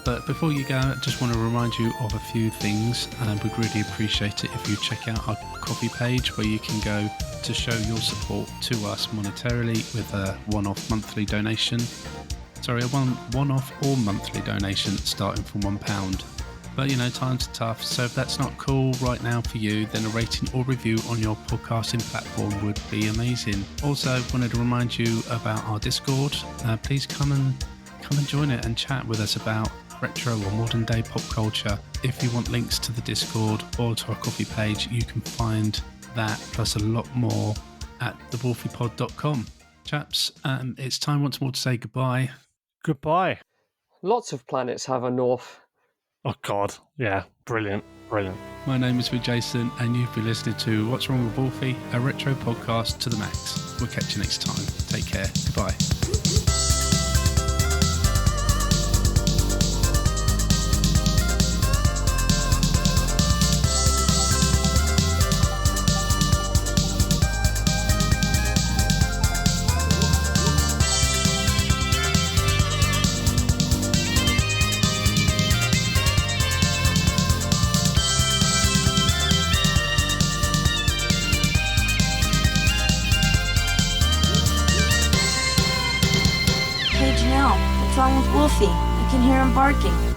Speaker 5: But before you go, I just want to remind you of a few things. We'd really appreciate it if you check out our Ko-fi page, where you can go to show your support to us monetarily with a one-off monthly donation. Sorry, a one-off or monthly donation starting from £1. But times are tough, so if that's not cool right now for you, then a rating or review on your podcasting platform would be amazing. Also, wanted to remind you about our Discord. Please come and join it and chat with us about retro or modern day pop culture. If you want links to the Discord or to our Ko-fi page, you can find that plus a lot more at thewolfiepod.com. Chaps, it's time once more to say goodbye.
Speaker 6: Goodbye.
Speaker 9: Lots of planets have a north.
Speaker 6: Oh, God. Yeah. Brilliant. Brilliant.
Speaker 5: My name is Jason, and you've been listening to What's Wrong with Wolfie, a retro podcast to the max. We'll catch you next time. Take care. Goodbye.
Speaker 2: What's wrong with Wolfie? I can hear him barking.